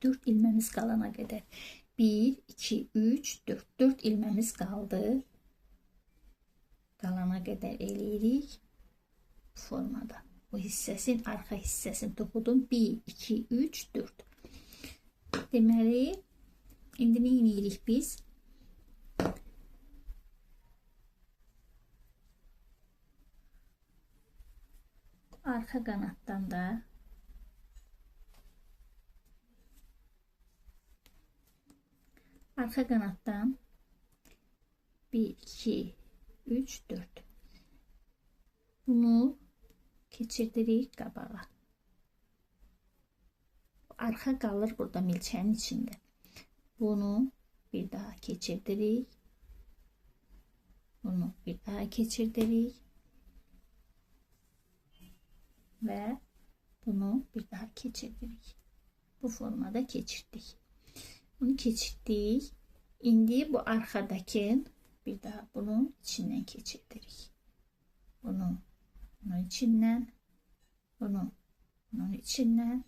dört ilməmiz qalana qədər 1, 2, 3, 4. 4 ilməmiz qaldı. Qalana qədər eləyirik. Bu formada. Bu hissəsin, arxa hissəsini toxudum. 1, 2, 3, 4. Deməli, indi nə eləyirik biz? Arxa qanatdan da arxa qanatdan 1, 2, 3, 4. Bunu keçirdirik qabağa. Arxa qalır burada milçənin içində. Bunu bir daha keçirdirik. Bunu bir daha keçirdirik. Və bunu bir daha keçirdirik. Bu formada keçirdik. Bunu keçirdik. İndi bu arxadakı bir daha bunun içindən keçirdirik. Bunu bunun içindən, bunu bunun içindən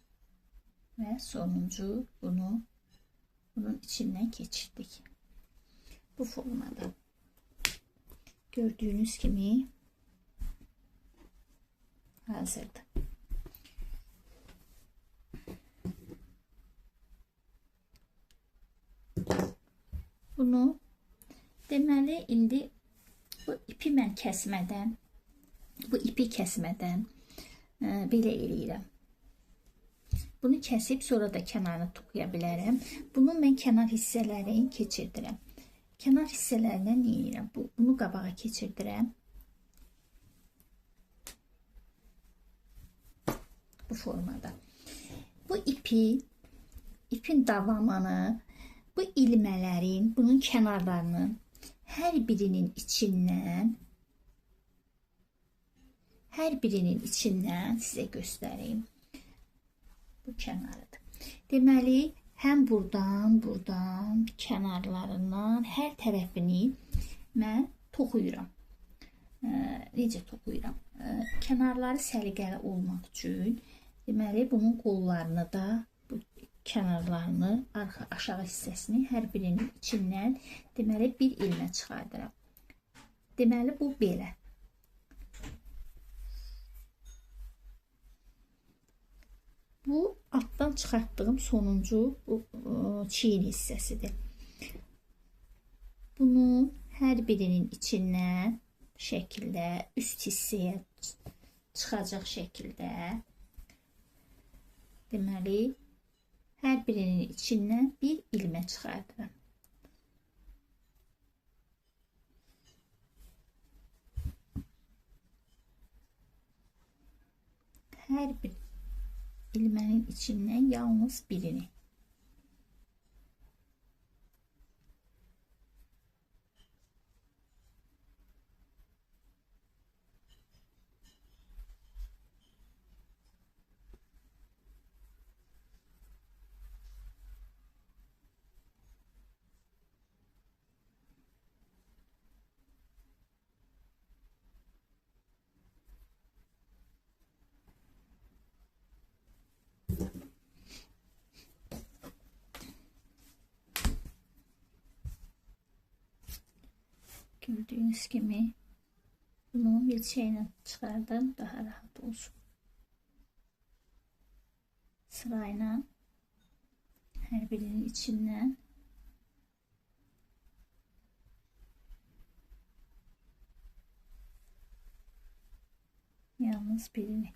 və sonuncu bunu bunun içindən keçirdik. Bu formada. Gördüyünüz kimi hazırdır. Bunu deməli indi bu ipi mən kəsmədən, bu ipi kəsmədən belə eləyirəm. Bunu kəsib sonra da kənarını toxuya bilərəm. Bunu mən kənar hissələrini keçirdirəm. Kənar hissələrinə nə edirəm? Bunu qabağa keçirdirəm. Bu formada. Bu ipin davamını, bu ilmələrin, bunun kənarlarının hər birinin içindən sizə göstəreyim. Bu kənarıdır. Deməli, həm buradan, kənarlarından hər tərəfini mən toxuyuram. Necə toxuyuram? Kənarları səliqəli olmaq üçün, deməli, bunun qollarını da, bu kənarlarını, aşağı hissəsini hər birinin içindən, deməli, bir ilmə çıxardıram. Deməli, bu belə. Bu altdan çıxartdığım sonuncu çiyin hissəsidir. Bunu hər birinin içindən şəkildə, üst hissəyə çıxacaq şəkildə, deməli, hər birinin içindən bir ilmə çıxardıram. Hər bir ilmənin içindən yalnız birini. Gördüğünüz gibi bunu milçeyle çıkardım, daha rahat olsun. Sırayla her birinin içinden yalnız birini.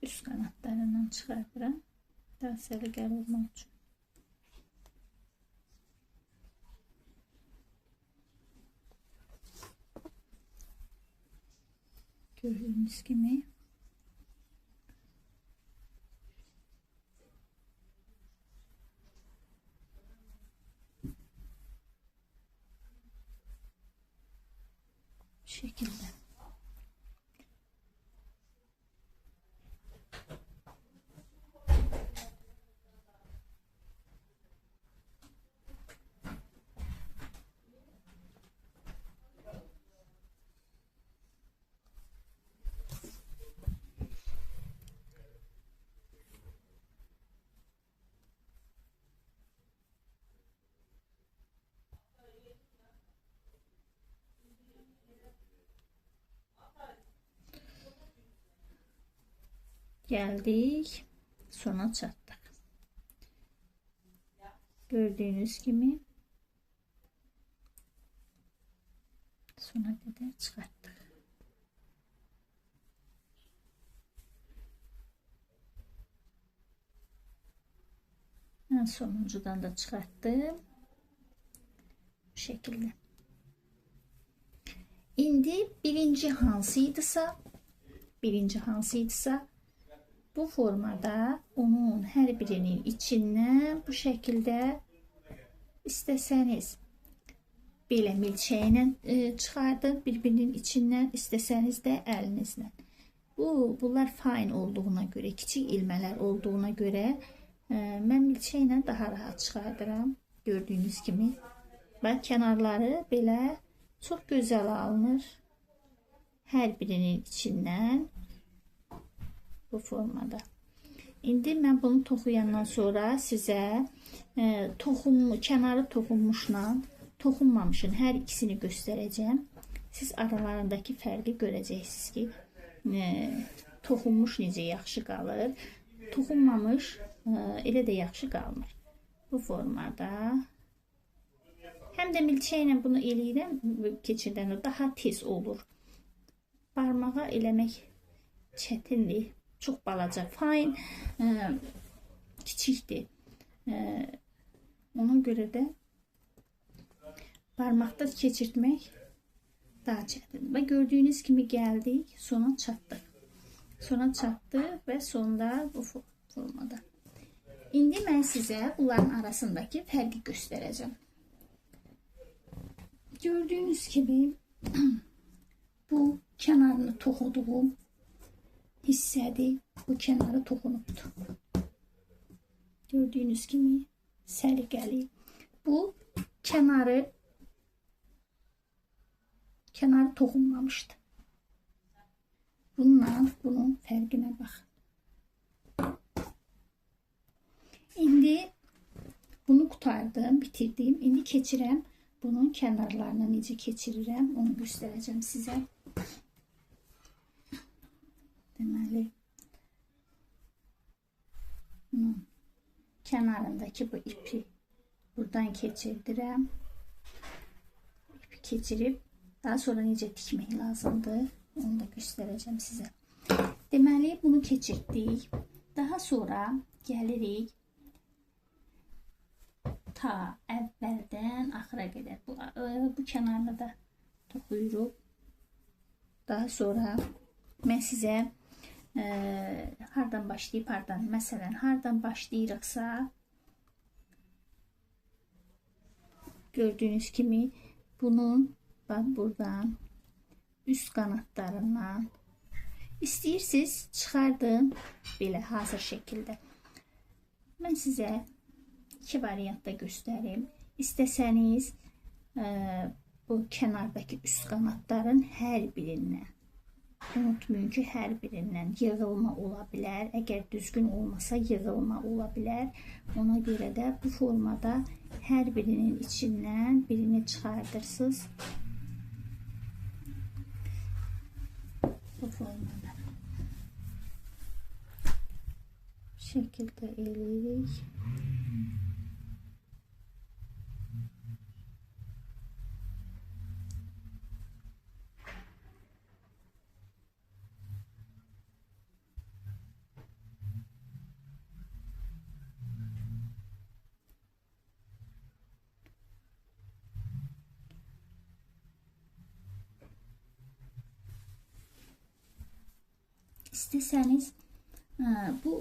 Üst kanatlarından çıkartıram. Daha səliqəli olmaq üçün. Gördüğünüz gibi bu şekilde. Geldik, sona çattık. Gördüğünüz gibi sona kadar çıkarttık. En sonuncudan da çıkarttım. Bu şekilde. İndi birinci hansıydısa bu formada onun her birinin içinden bu şekilde isteseniz belə milçeyle çıxardın birbirinin içinden, isteseniz de elinizle. Bunlar fine olduğuna göre, küçük ilmeler olduğuna göre mən milçeyle daha rahat çıxardıram. Gördüğünüz gibi. Bak kenarları belə çok güzel alınır. Her birinin içinden bu formada. İndi mən bunu toxuyandan sonra sizə kənarı toxunmuşla toxunmamışın hər ikisini göstərəcəm. Siz aralarındakı fərqi görəcəksiniz ki, toxunmuş necə yaxşı qalır, toxunmamış elə də yaxşı qalmır. Bu formada. Həm də milçəklə bunu eləyirəm, keçirdən daha tez olur. Barmağa eləmək çətindir. Çok balaca, fine, kiçikdir. Ona göre de parmakta keçirtmek daha çətindir. Və gördüğünüz kimi geldik, sona çattık. Sona çattık ve sonda bu formada. İndi mən sizə bunların arasındaki fərqi göstereceğim. Gördüğünüz gibi bu kenarını toxuduğum hissədir. Bu kənarı toxunubdur. Gördüğünüz kimi səliqəli. Bu kənarı toxunmamışdı. Bununla bunun fərqinə baxın. İndi bunu qurtardım, bitirdim. İndi keçirəm. Bunun kənarlarına necə keçirirəm, onu göstərəcəm sizə. Deməli, bunun kenarındaki bu ipi buradan keçirdirəm. İpi keçirib, daha sonra necə tikmək lazımdır, onu da göstərəcəm sizə. Deməli, bunu keçirdik. Daha sonra gəlirik ta əvvəldən axıra qədər. Bu kənarını da toxuyuruq. Daha sonra mən sizə hardan başlayıb hardan, məsələn hardan başlayırıqsa gördüğünüz kimi bunun bak buradan üst kanatlarından İstəyirsiniz çıxardın belə hazır şəkildə. Mən sizə iki variantda göstərim. İstəsəniz bu kənardakı üst qanadların hər birindən, unutmayın ki, hər birindən yığılma ola bilər. Əgər düzgün olmasa yığılma ola bilər. Ona görə də bu formada hər birinin içindən birini çıxardırsınız. Bu formada. Şəkildə eləyirik. İstəsəniz bu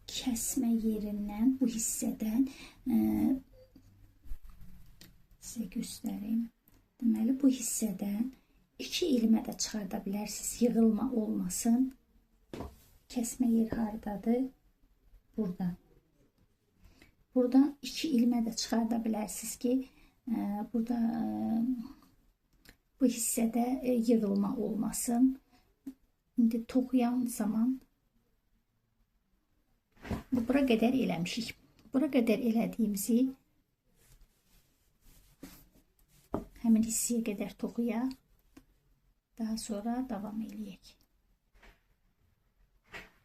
kəsmə yerindən, bu hissədən sizə göstərim. Deməli, bu hissədən 2 ilmə də çıxarda bilərsiniz, yığılma olmasın. Kəsmə yer hardadır? Burada. Buradan 2 ilmə də çıxarda bilərsiniz ki, burada bu hissədə yığılma olmasın. İndi toxuyan zaman bura qədər eləmişik. Bura qədər elədiyimizi həmin hissəyə qədər toxuyaq. Daha sonra davam eləyək.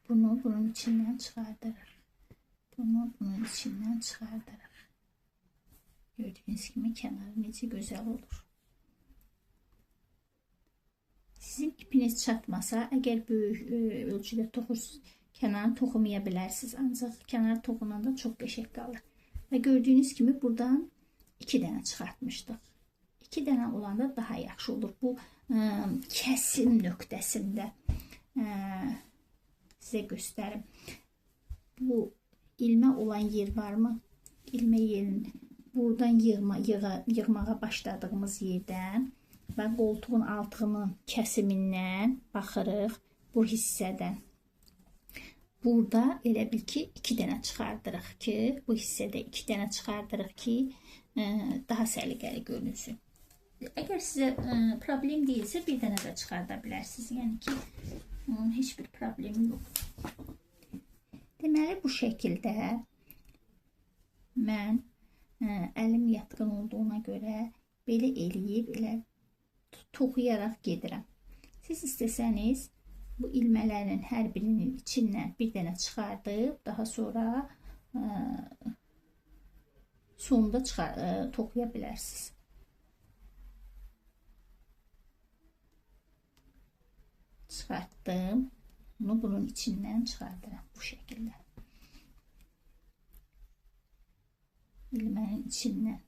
Bunu bunun içindən çıxardırıq. Bunu bunun içindən çıxardırıq. Gördüyünüz kimi kənarı necə gözəl olur. Sizin ipiniz çatmasa, əgər böyük ölçüdə toxursunuz, kənarını toxumaya bilərsiniz. Ancaq kənar toxunanda çox qəşəng qalır. Və gördüyünüz kimi buradan 2 dənə çıxartmışdıq. 2 dənə olanda daha yaxşı olur. Bu kəsim nöqtəsində sizə göstərim. Bu ilmə olan yer varmı? İlmə yerini buradan yığmağa başladığımız yerdən və qoltuğun altının kəsimindən baxırıq bu hissədən. Burada elə bil ki 2 dənə çıxardırıq ki, bu hissədə 2 dənə çıxardırıq ki, daha səliqəli görünsün. Əgər sizə problem deyilsə, bir dənə də çıxarda bilərsiniz. Yəni ki, onun heç bir problemi yoxdur. Deməli, bu şəkildə mən əlim yatqın olduğuna görə belə eləyib, elə toxuyaraq gedirəm. Siz istəsəniz, bu ilmələrin hər birinin içindən bir dənə çıxardıb, daha sonra sonunda toxuya bilərsiniz. Çıxartdım. Bunu bunun içindən çıxardıram bu şəkildə. İlmənin içindən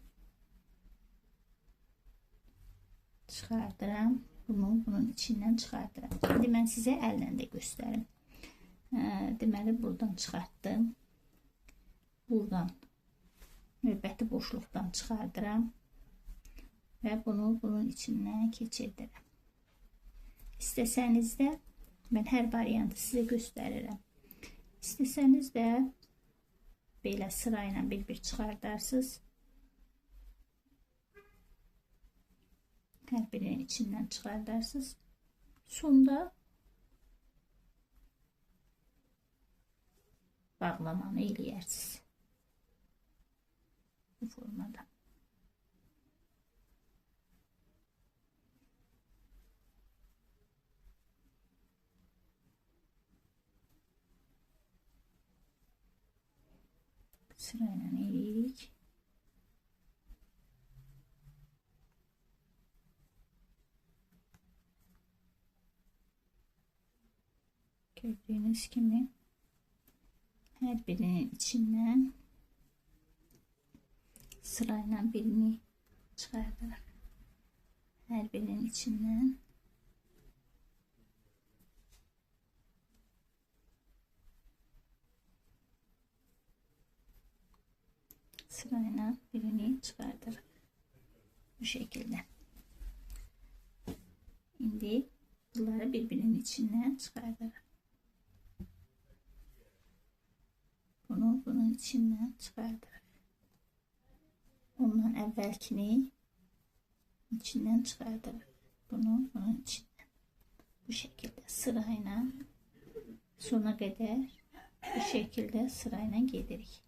çıxardıram. Bunu bunun içindən çıxardıram. İndi mən sizə əllə də göstərim. Deməli, buradan çıxartdım. Buradan növbəti boşluqdan çıxardıram. Və bunu bunun içindən keçirdirəm. İstəsəniz də, mən hər variantı sizə göstərirəm. İstəsəniz də belə sırayla bir-bir çıxardarsınız. Hər birinin içindən çıxardarsınız. Sonda bağlamanı eləyərsiniz. Bu formada. Sırayla eləyirik. Gördüğünüz gibi her birinin içinden sırayla birini çıkartarak her birinin içinden sırayla birini çıkartarak bu şekilde. Şimdi Bunları bir-birinin içindən çıxardırıq. Bunu bunun içindən çıxardırıq. Ondan əvvəlkini içindən çıxardırıq. Bunu bunun içindən. Bu şəkildə sırayla sona qədər bu şəkildə sırayla gedirik.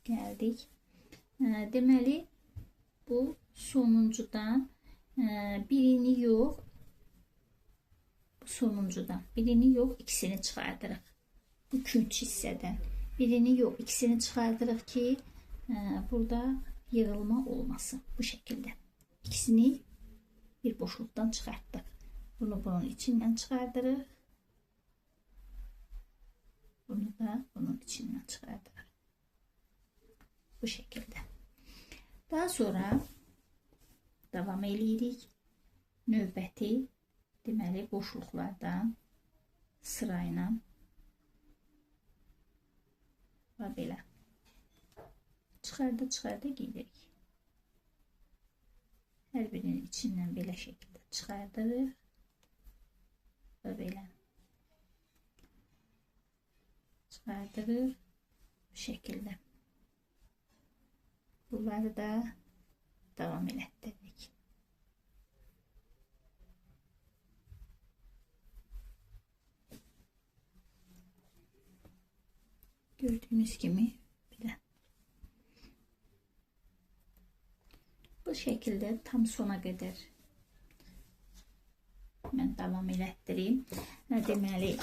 Gəldik. Deməli, bu sonuncudan birini yox, birini yox, ikisini çıxardırıq. Bu künc hissədən. Birini yox, ikisini çıxardırıq ki, burada yığılma olmasın. Bu şəkildə. İkisini bir boşluqdan çıxartdıq. Bunu bunun içindən çıxardırıq. Bunu da bunun içindən çıxardırıq. Bu şəkildə. Daha sonra davam eləyirik. Növbəti, deməli, boşluqlardan sırayla və belə çıxarda gedirik. Hər birinin içindən belə şəkildə çıxardırıq və belə çıxardırıq bu şəkildə. Bunları da devam elətdirdik. Gördüğünüz gibi belə. Bu şəkildə tam sona qədər mən davam elətdireyim. Deməli,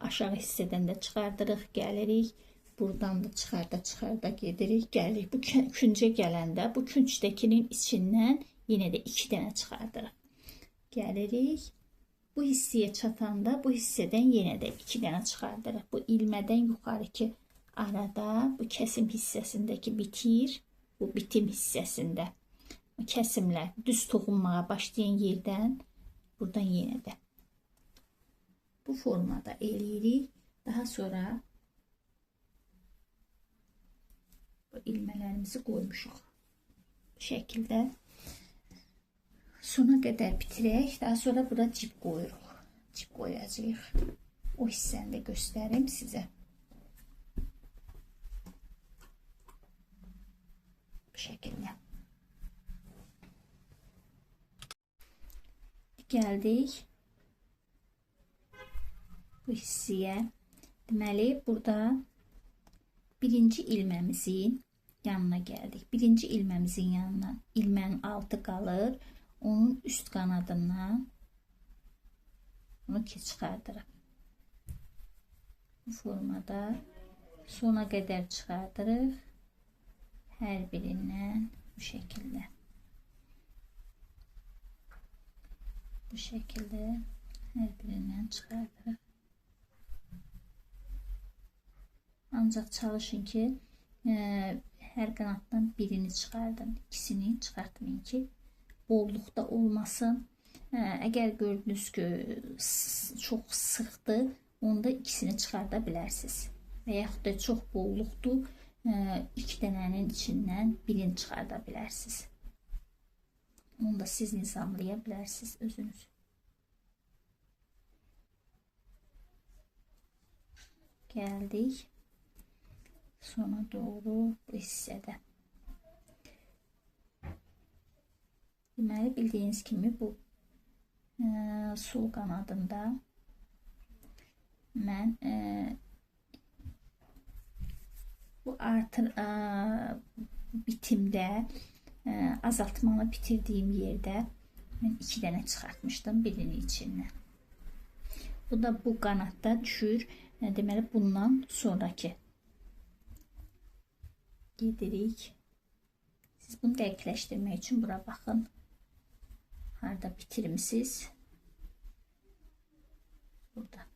aşağı hissədən də çıxardırıq, gəlirik. Buradan da çıxarda gedirik, gəlirik. Bu küncə gələndə bu küncdəkinin içindən yenə də 2 dənə çıxardırıq. Gəlirik. Bu hissəyə çatanda bu hissədən yenə də 2 dənə çıxardırıq. Bu ilmədən yuxarıki arada bu kəsim hissəsindəki bitir, bu bitim hissəsində kəsimlər düz toxunmağa başlayan yerdən buradan yenə də bu formada eləyirik. Daha sonra bu ilmələrimizi qoymuşuq. Bu şəkildə sona qədər bitirək. Daha sonra bura cib qoyuruq. Cib qoyacağıq. O hissəni də göstərim sizə. Bu şəkildə. Gəldik bu hissəyə. Deməli, burada birinci ilməmizin yanına gəldik. Birinci ilməmizin yanına ilmənin altı qalır. Onun üst qanadından bunu çıxardırıq. Bu formada sona qədər çıxardırıq. Hər birindən bu şəkildə. Bu şəkildə hər birindən çıxardırıq. Ancaq çalışın ki, hər qanaddan birini çıxardın, ikisini çıxartmayın ki, bolluqda olmasın. Əgər gördünüz ki, çox sıxdır, onda ikisini çıxarda bilərsiniz. Və yaxud da çox bolluqdur, 2 dənənin içindən birini çıxarda bilərsiniz. Onu da siz nizamlaya bilərsiniz özünüz. Gəldik sona doğru bu hissədə. Deməli, bildiyiniz kimi bu sol qanadında mən bu bitimdə azaltmanı bitirdiyim yerdə mən 2 dənə çıxartmışdım birinin içindən. Bu da bu qanadda düşür. Deməli, bundan sonraki gedirik. Siz bunu dəqiqləşdirmək üçün bura baxın. Harada bitirmişsiniz? Burada.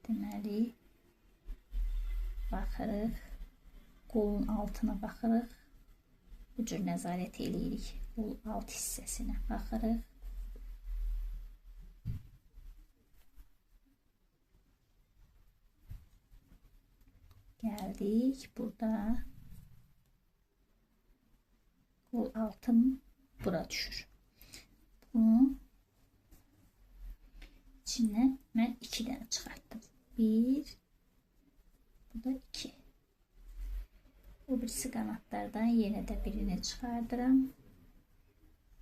Deməli, baxırıq. Qolun altına baxırıq. Bu cür nəzarət eləyirik. Qol alt hissəsinə baxırıq. Geldik. Burada bu altın bura düşür. Bunu içinden ben 2 tane çıkarttım. 1, bu da 2. O birisi kanatlardan yine de birini çıkardıram.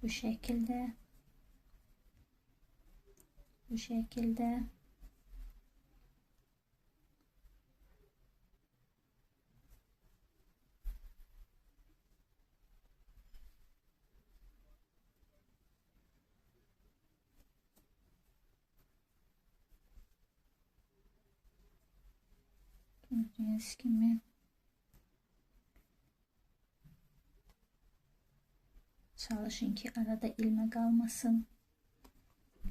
Bu şekilde. Bu şekilde. Gördüğünüz gibi çalışın ki arada ilme kalmasın.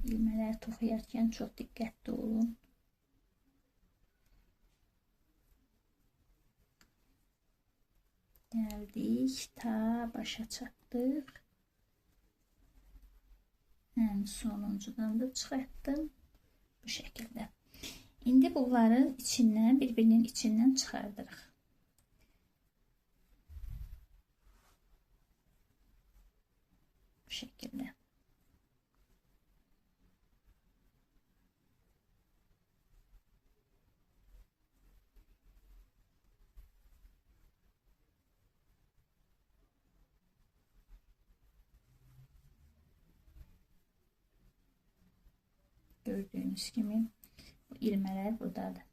İlmeler toxuyarkən çok dikkatli olun. Geldik, ta başa çatdıq. En sonuncudan da çıxartdım. Bu şekilde. İndi bunların içindən, birbirinin içindən çıxardırıq. Bu şekilde. Gördüğünüz gibi bu ilmeler buradadır.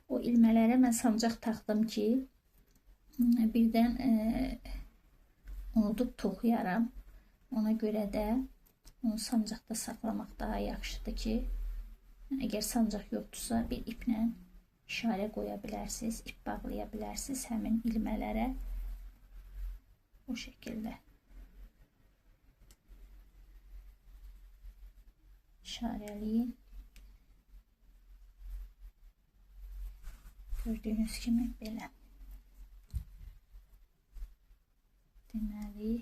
O ilmelere mən sancaq taxdım ki birdən unudub toxuyaram. Ona görə də onu sancaqda saxlamaq daha yaxşıdır ki, əgər sancaq yoxdursa bir iplə işarə qoya bilərsiniz, ip bağlaya bilərsiniz həmin ilmələrə. Bu şəkildə işarələyin. Gördüğünüz kimi belə. Deməli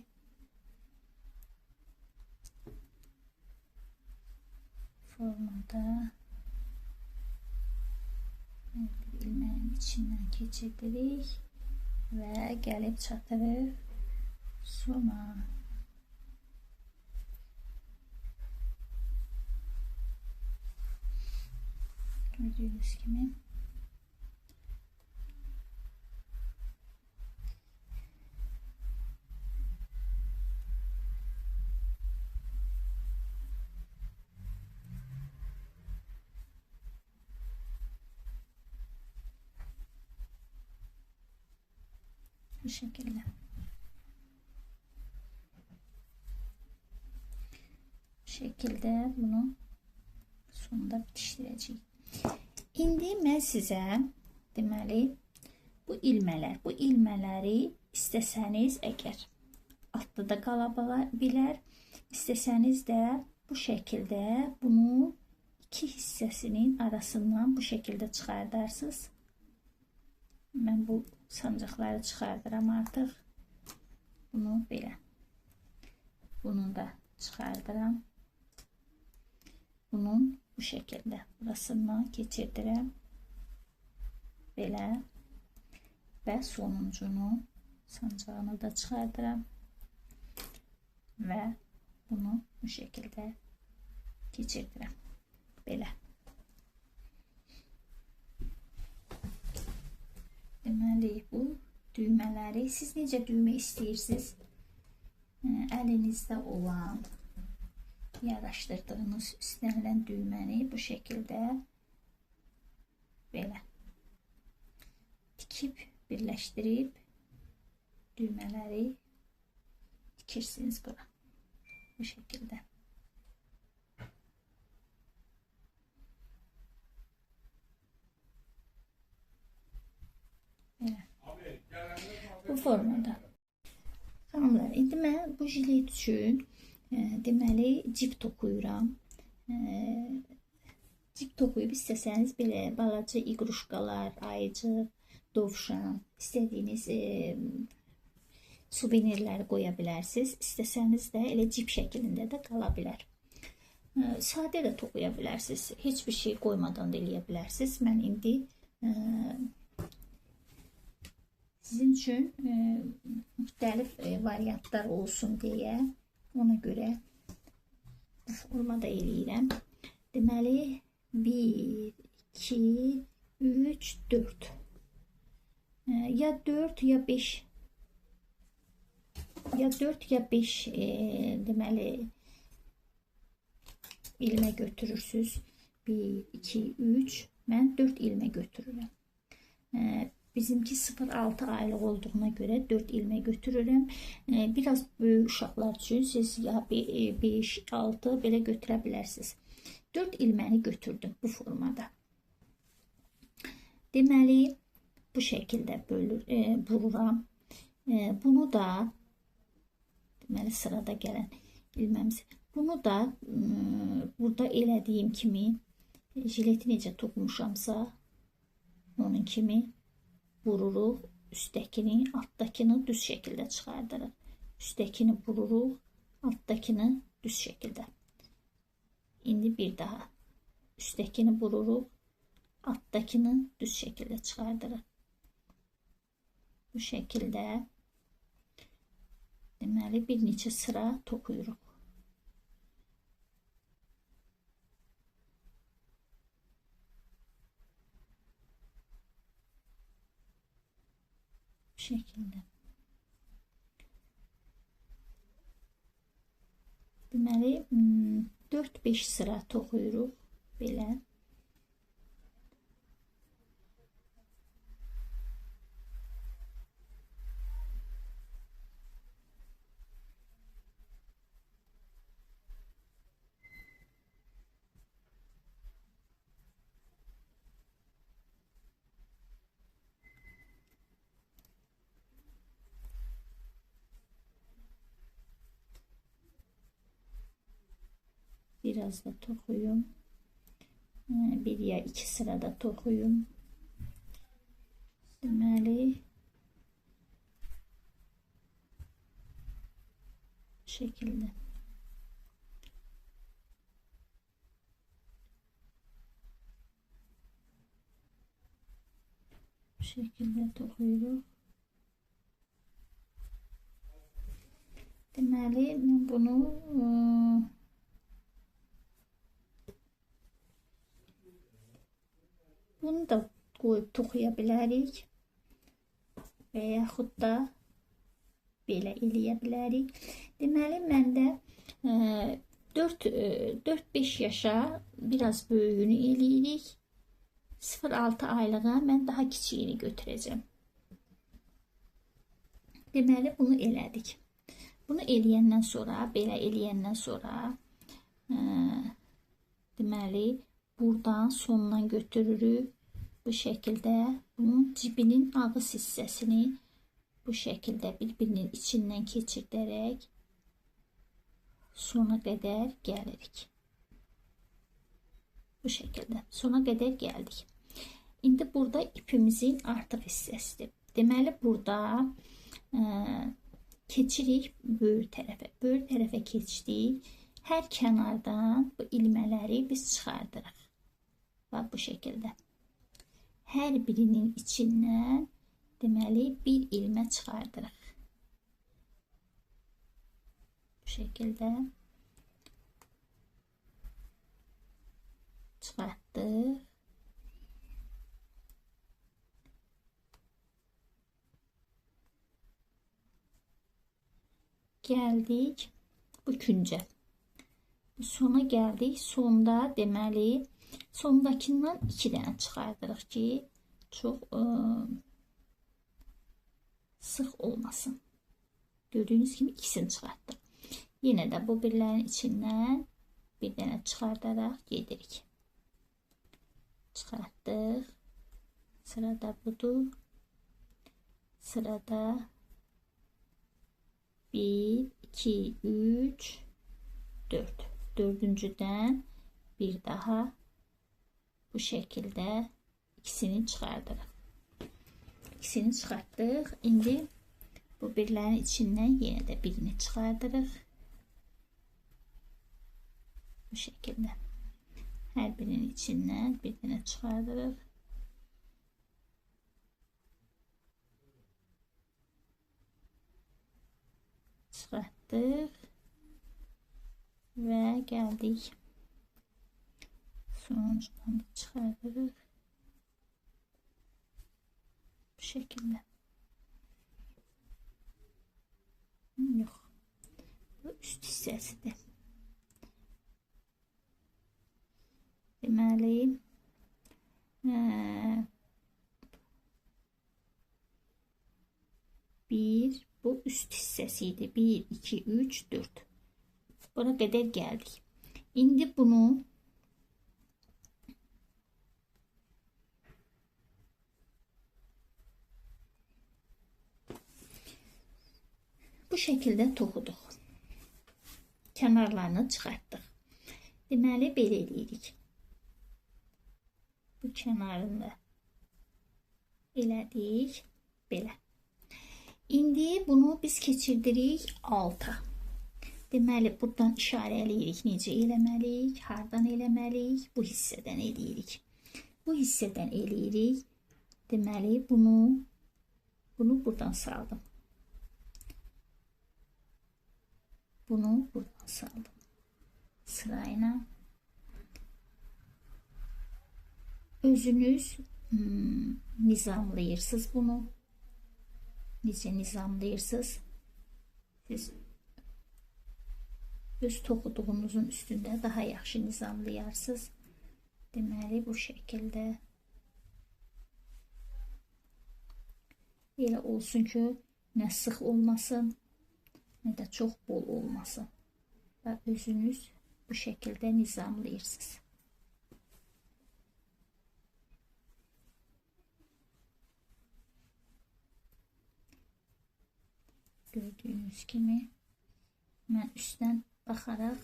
formada ilmeğin içindən keçirdirik və gəlib çatırıq sona. Gördüğünüz gibi bu şekilde. Bu şekilde bunu sonunda bitişdirəcəyik. İndi mən sizə deməli bu ilmələri istəsəniz əgər altda da qala bilər, istəsəniz də bu şəkildə bunu iki hissəsinin arasından bu şəkildə çıxardarsınız. Mən bu sancaqları çıxardıram artıq. Bunu belə. Bunu da çıxardıram. Bunun bu şekilde burasından geçirdirəm. Belə. Və sonuncunu sancağını da çıxardıram. Və bunu bu şekilde geçirdirəm. Belə. Deməli bu düymələri siz necə düymə istəyirsiniz? Əlinizdə olan yaraşdırdığınız istənilən düyməni bu şekilde belə tikib birləşdirib düymələri tikirsiniz bura. Bu şekilde. Belə. Bu formada. Xanımlar, indi mən bu jilet üçün deməli cip toxuyuram. Cip toxuyub istəsəniz belə balaca iqruşkalar, ayıcıq, dovşan, istədiyiniz suvenirləri qoya bilərsiniz. İstəsəniz də elə cip şəklində də qala bilər. Sadə də toxuya bilərsiniz. Heç bir şey qoymadan da eləyə bilərsiniz. Mən indi Sizin üçün müxtəlif variantlar olsun deyə ona görə bu formada eləyirəm. Deməli 1, 2, 3, 4. Ya 4 ya 5. Ya 4 ya 5 deməli ilmə götürürsünüz. 1, 2, 3. Mən 4 ilmə götürürəm. Bizimki 0-6 aylıq olduğuna görə 4 ilmə götürürəm. Biraz böyük uşaqlar üçün siz ya 5-6 belə götürə bilərsiniz. 4 ilməni götürdüm bu formada. Deməli bu şəkildə vururam. Bunu da deməli sırada gələn ilməmiz. Bunu da burada elədiyim kimi jileti necə toxumuşamsa onun kimi vururuq. Üstdəkini, altdakını düz şəkildə çıxardırıq. Üstdəkini vururuq, altdakını düz şəkildə. İndi bir daha üstdəkini vururuq, altdakını düz şəkildə çıxardırıq. Bu şəkildə deməli bir neçə sıra toxuyuruq. Bu şəkildə. Deməli 4-5 sıra toxuyuruq belə. Biraz da toxuyum. Bir ya 2 sırada toxuyum. Deməli bu şəkildə. Bu şəkildə toxuyuruq. Deməli bunu da qoyub toxuya bilərik və yaxud da belə eləyə bilərik. Deməli məndə 4-5 yaşa biraz böyüyünü eləyirik. 0-6 aylığa mən daha kiçiyini götürəcəm. Deməli bunu elədik. Bunu eləyəndən sonra, belə eləyəndən sonra deməli buradan sonundan götürürük. Bu şəkildə bunun cibinin ağız hissəsini bu şəkildə bir-birinin içindən keçirdərək sona qədər gəlirik. Bu şəkildə sona qədər gəldik. İndi burada ipimizin artıq hissəsidir. Deməli burada keçirik böyür tərəfə. Böyür tərəfə keçdik. Hər kənardan bu ilmələri biz çıxardırıq. Bax bu şəkildə. Hər birinin içindən deməli bir ilmə çıxardırıq. Bu şəkildə çıxartdıq. Gəldik bu küncə. Sona gəldik. Sonda deməli sondakından 2 dənə çıxardırıq ki, çox sıx olmasın. Gördüyünüz kimi ikisini çıxartdıq. Yenə də bu birlərin içindən bir dənə çıxardaraq gedirik. Çıxartdıq. Sırada budur. Sırada 1, 2, 3, 4. Dördüncüdən bir daha bu şəkildə ikisini çıxardırıq. İkisini çıxartdıq. İndi bu birlərin içindən yenə də birini çıxardırıq. Bu şəkildə. Hər birinin içindən bir dənə çıxardırıq. çıxartdıq və gəldik. Sonuncudan da çıxardırıq. Bu şəkildə. Yox. Bu üst hissəsidir. Deməli, bu üst hissəsiydi. 1, 2, 3, 4. Bura qədər gəldik. İndi bunu bu şəkildə toxuduq. Kənarlarını çıxartdıq. Deməli, belə edirik. Bu kənarını elədik. Belə. İndi bunu biz keçirdirik alta. Deməli, buradan işarə eləyirik. Necə eləməliyik? Hardan eləməliyik? Bu hissədən eləyirik. Bu hissədən eləyirik. Deməli, bunu buradan saldım. Bunu buradan saldım. Sırayla. Özünüz nizamlayırsınız bunu. Necə nizamlayırsınız? Siz öz toxuduğunuzun üstündə daha yaxşı nizamlayarsınız. Deməli, bu şəkildə elə olsun ki, nə sıx olmasın, nə də çox bol olmasın. Və özünüz bu şəkildə nizamlayırsınız. Gördüyünüz kimi mən üstdən baxaraq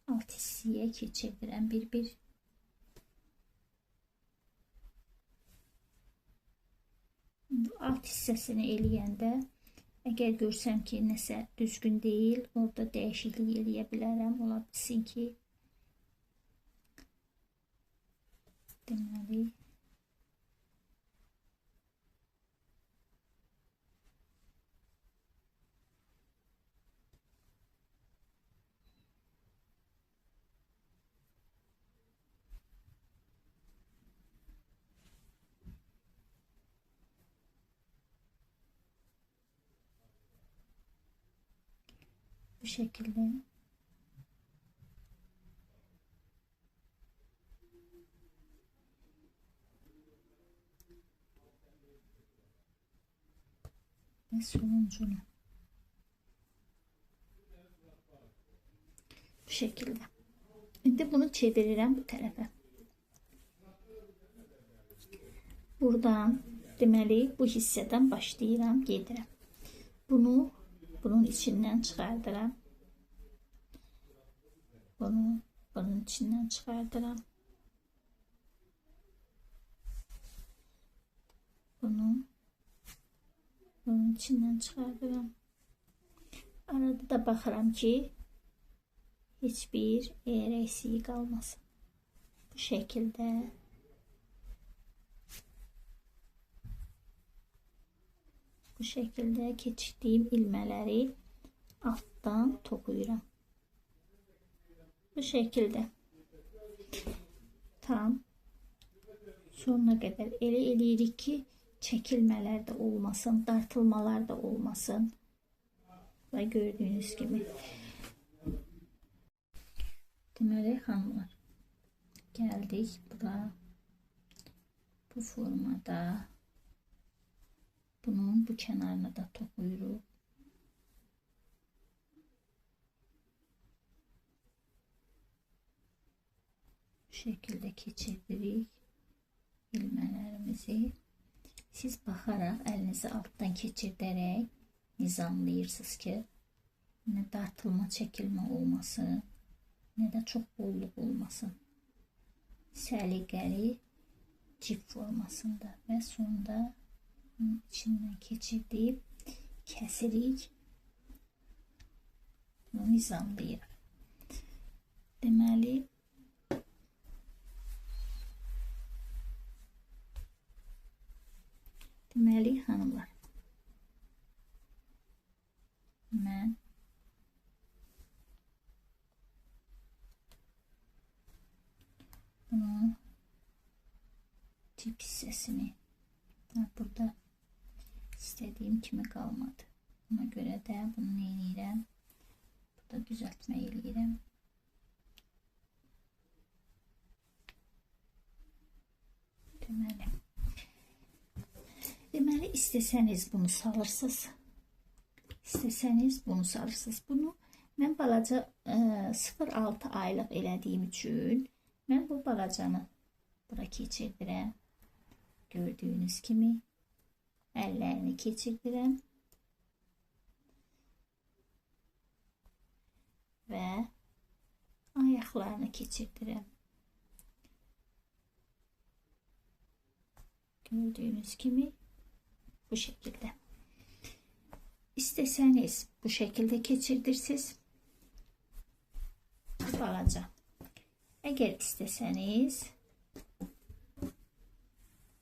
alt hissəyə keçirdirəm bir-bir. Alt hissəsini eləyəndə əgər görsəm ki, nəsə düzgün deyil, orada dəyişiklik eləyə bilərəm. Ola bilsin ki, deməli, bu şekilde ve sonuncunu bu şekilde. Şimdi bunu çevirirəm bu tərəfə. Buradan deməli bu hissədən başlayıram, gedirəm. Bunun içindən çıxardıram. Bunun içindən çıxardıram. Bunun içindən çıxardıram. Arada da baxıram ki, heç bir yer əksiyi qalmasın. Bu şəkildə keçirdiyim ilmələri altdan toxuyuram. Bu şəkildə tam sonuna qədər elə eləyirik ki, çəkilmələr də olmasın, dartılmalar da olmasın. Və gördüyünüz kimi. Deməli, xanımlar, gəldik bura. Bu formada bunun bu kənarına da toxuyuruq. Bu şəkildə keçirdirik ilmələrimizi. Siz baxaraq əlinizi altdan keçirdərək nizamlayırsınız ki, nə dartılma, çəkilmə olmasın, nə də çox bolluq olmasın. Səliqəli cip formasında və sonda içindən keçirdib kəsirik, nizamlayırıq. Deməli, xanımlar, mən cip hissəsini. Burada istədiyim kimi qalmadı. Ona görə də bunu eləyirəm. Burada düzəltmə eləyirəm. Deməli, istəsəniz bunu salırsınız. İstəsəniz bunu salırsınız. Bunu mən balaca 0-6 aylıq elədiyim üçün mən bu balacanı bura keçirdirəm. Gördüyünüz kimi əllərini keçirdirəm və ayaqlarını keçirdirəm. Gördüyünüz kimi bu şəkildə. İstəsəniz bu şəkildə keçirdirsiniz. Balaca. Əgər istəsəniz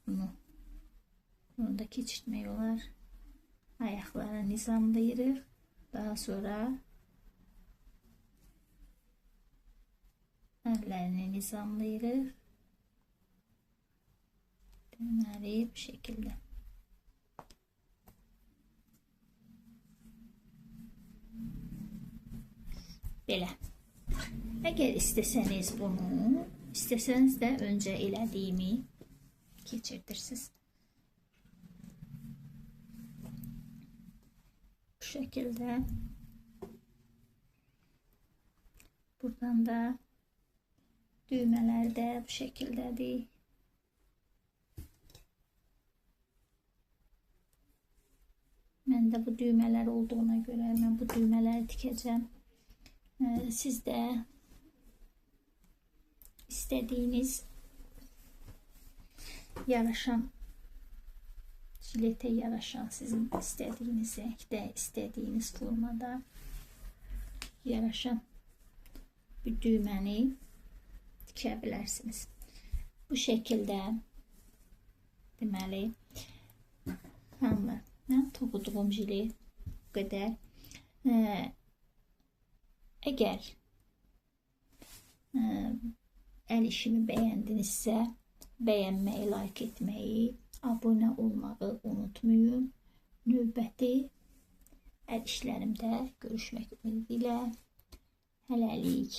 bunu da keçirtmək olar. Ayaqları nizamlayırıq. Daha sonra əllərini nizamlayırıq. Deməli, bu şəkildə. Belə. Əgər istəsəniz bunu, istəsəniz də öncə elədiyimi keçirdirsiniz. Bu şəkildə. Buradan da düymələr də bu şəkildədir. Məndə bu düymələr olduğuna görə mən bu düymələri tikəcəm. Siz də istədiyiniz yaraşan, jiletə yaraşan, sizin istədiyiniz rəngdə, istədiyiniz formada yaraşan bir düyməni tikə bilərsiniz. Bu şəkildə deməli hamı. Mən toxuduğum jili bu qədər. Əgər əl işimi bəyəndinizsə, bəyənməyi, like etməyi, abunə olmağı unutmayın. Növbəti əl işlərimdə görüşmək ümidi ilə hələlik.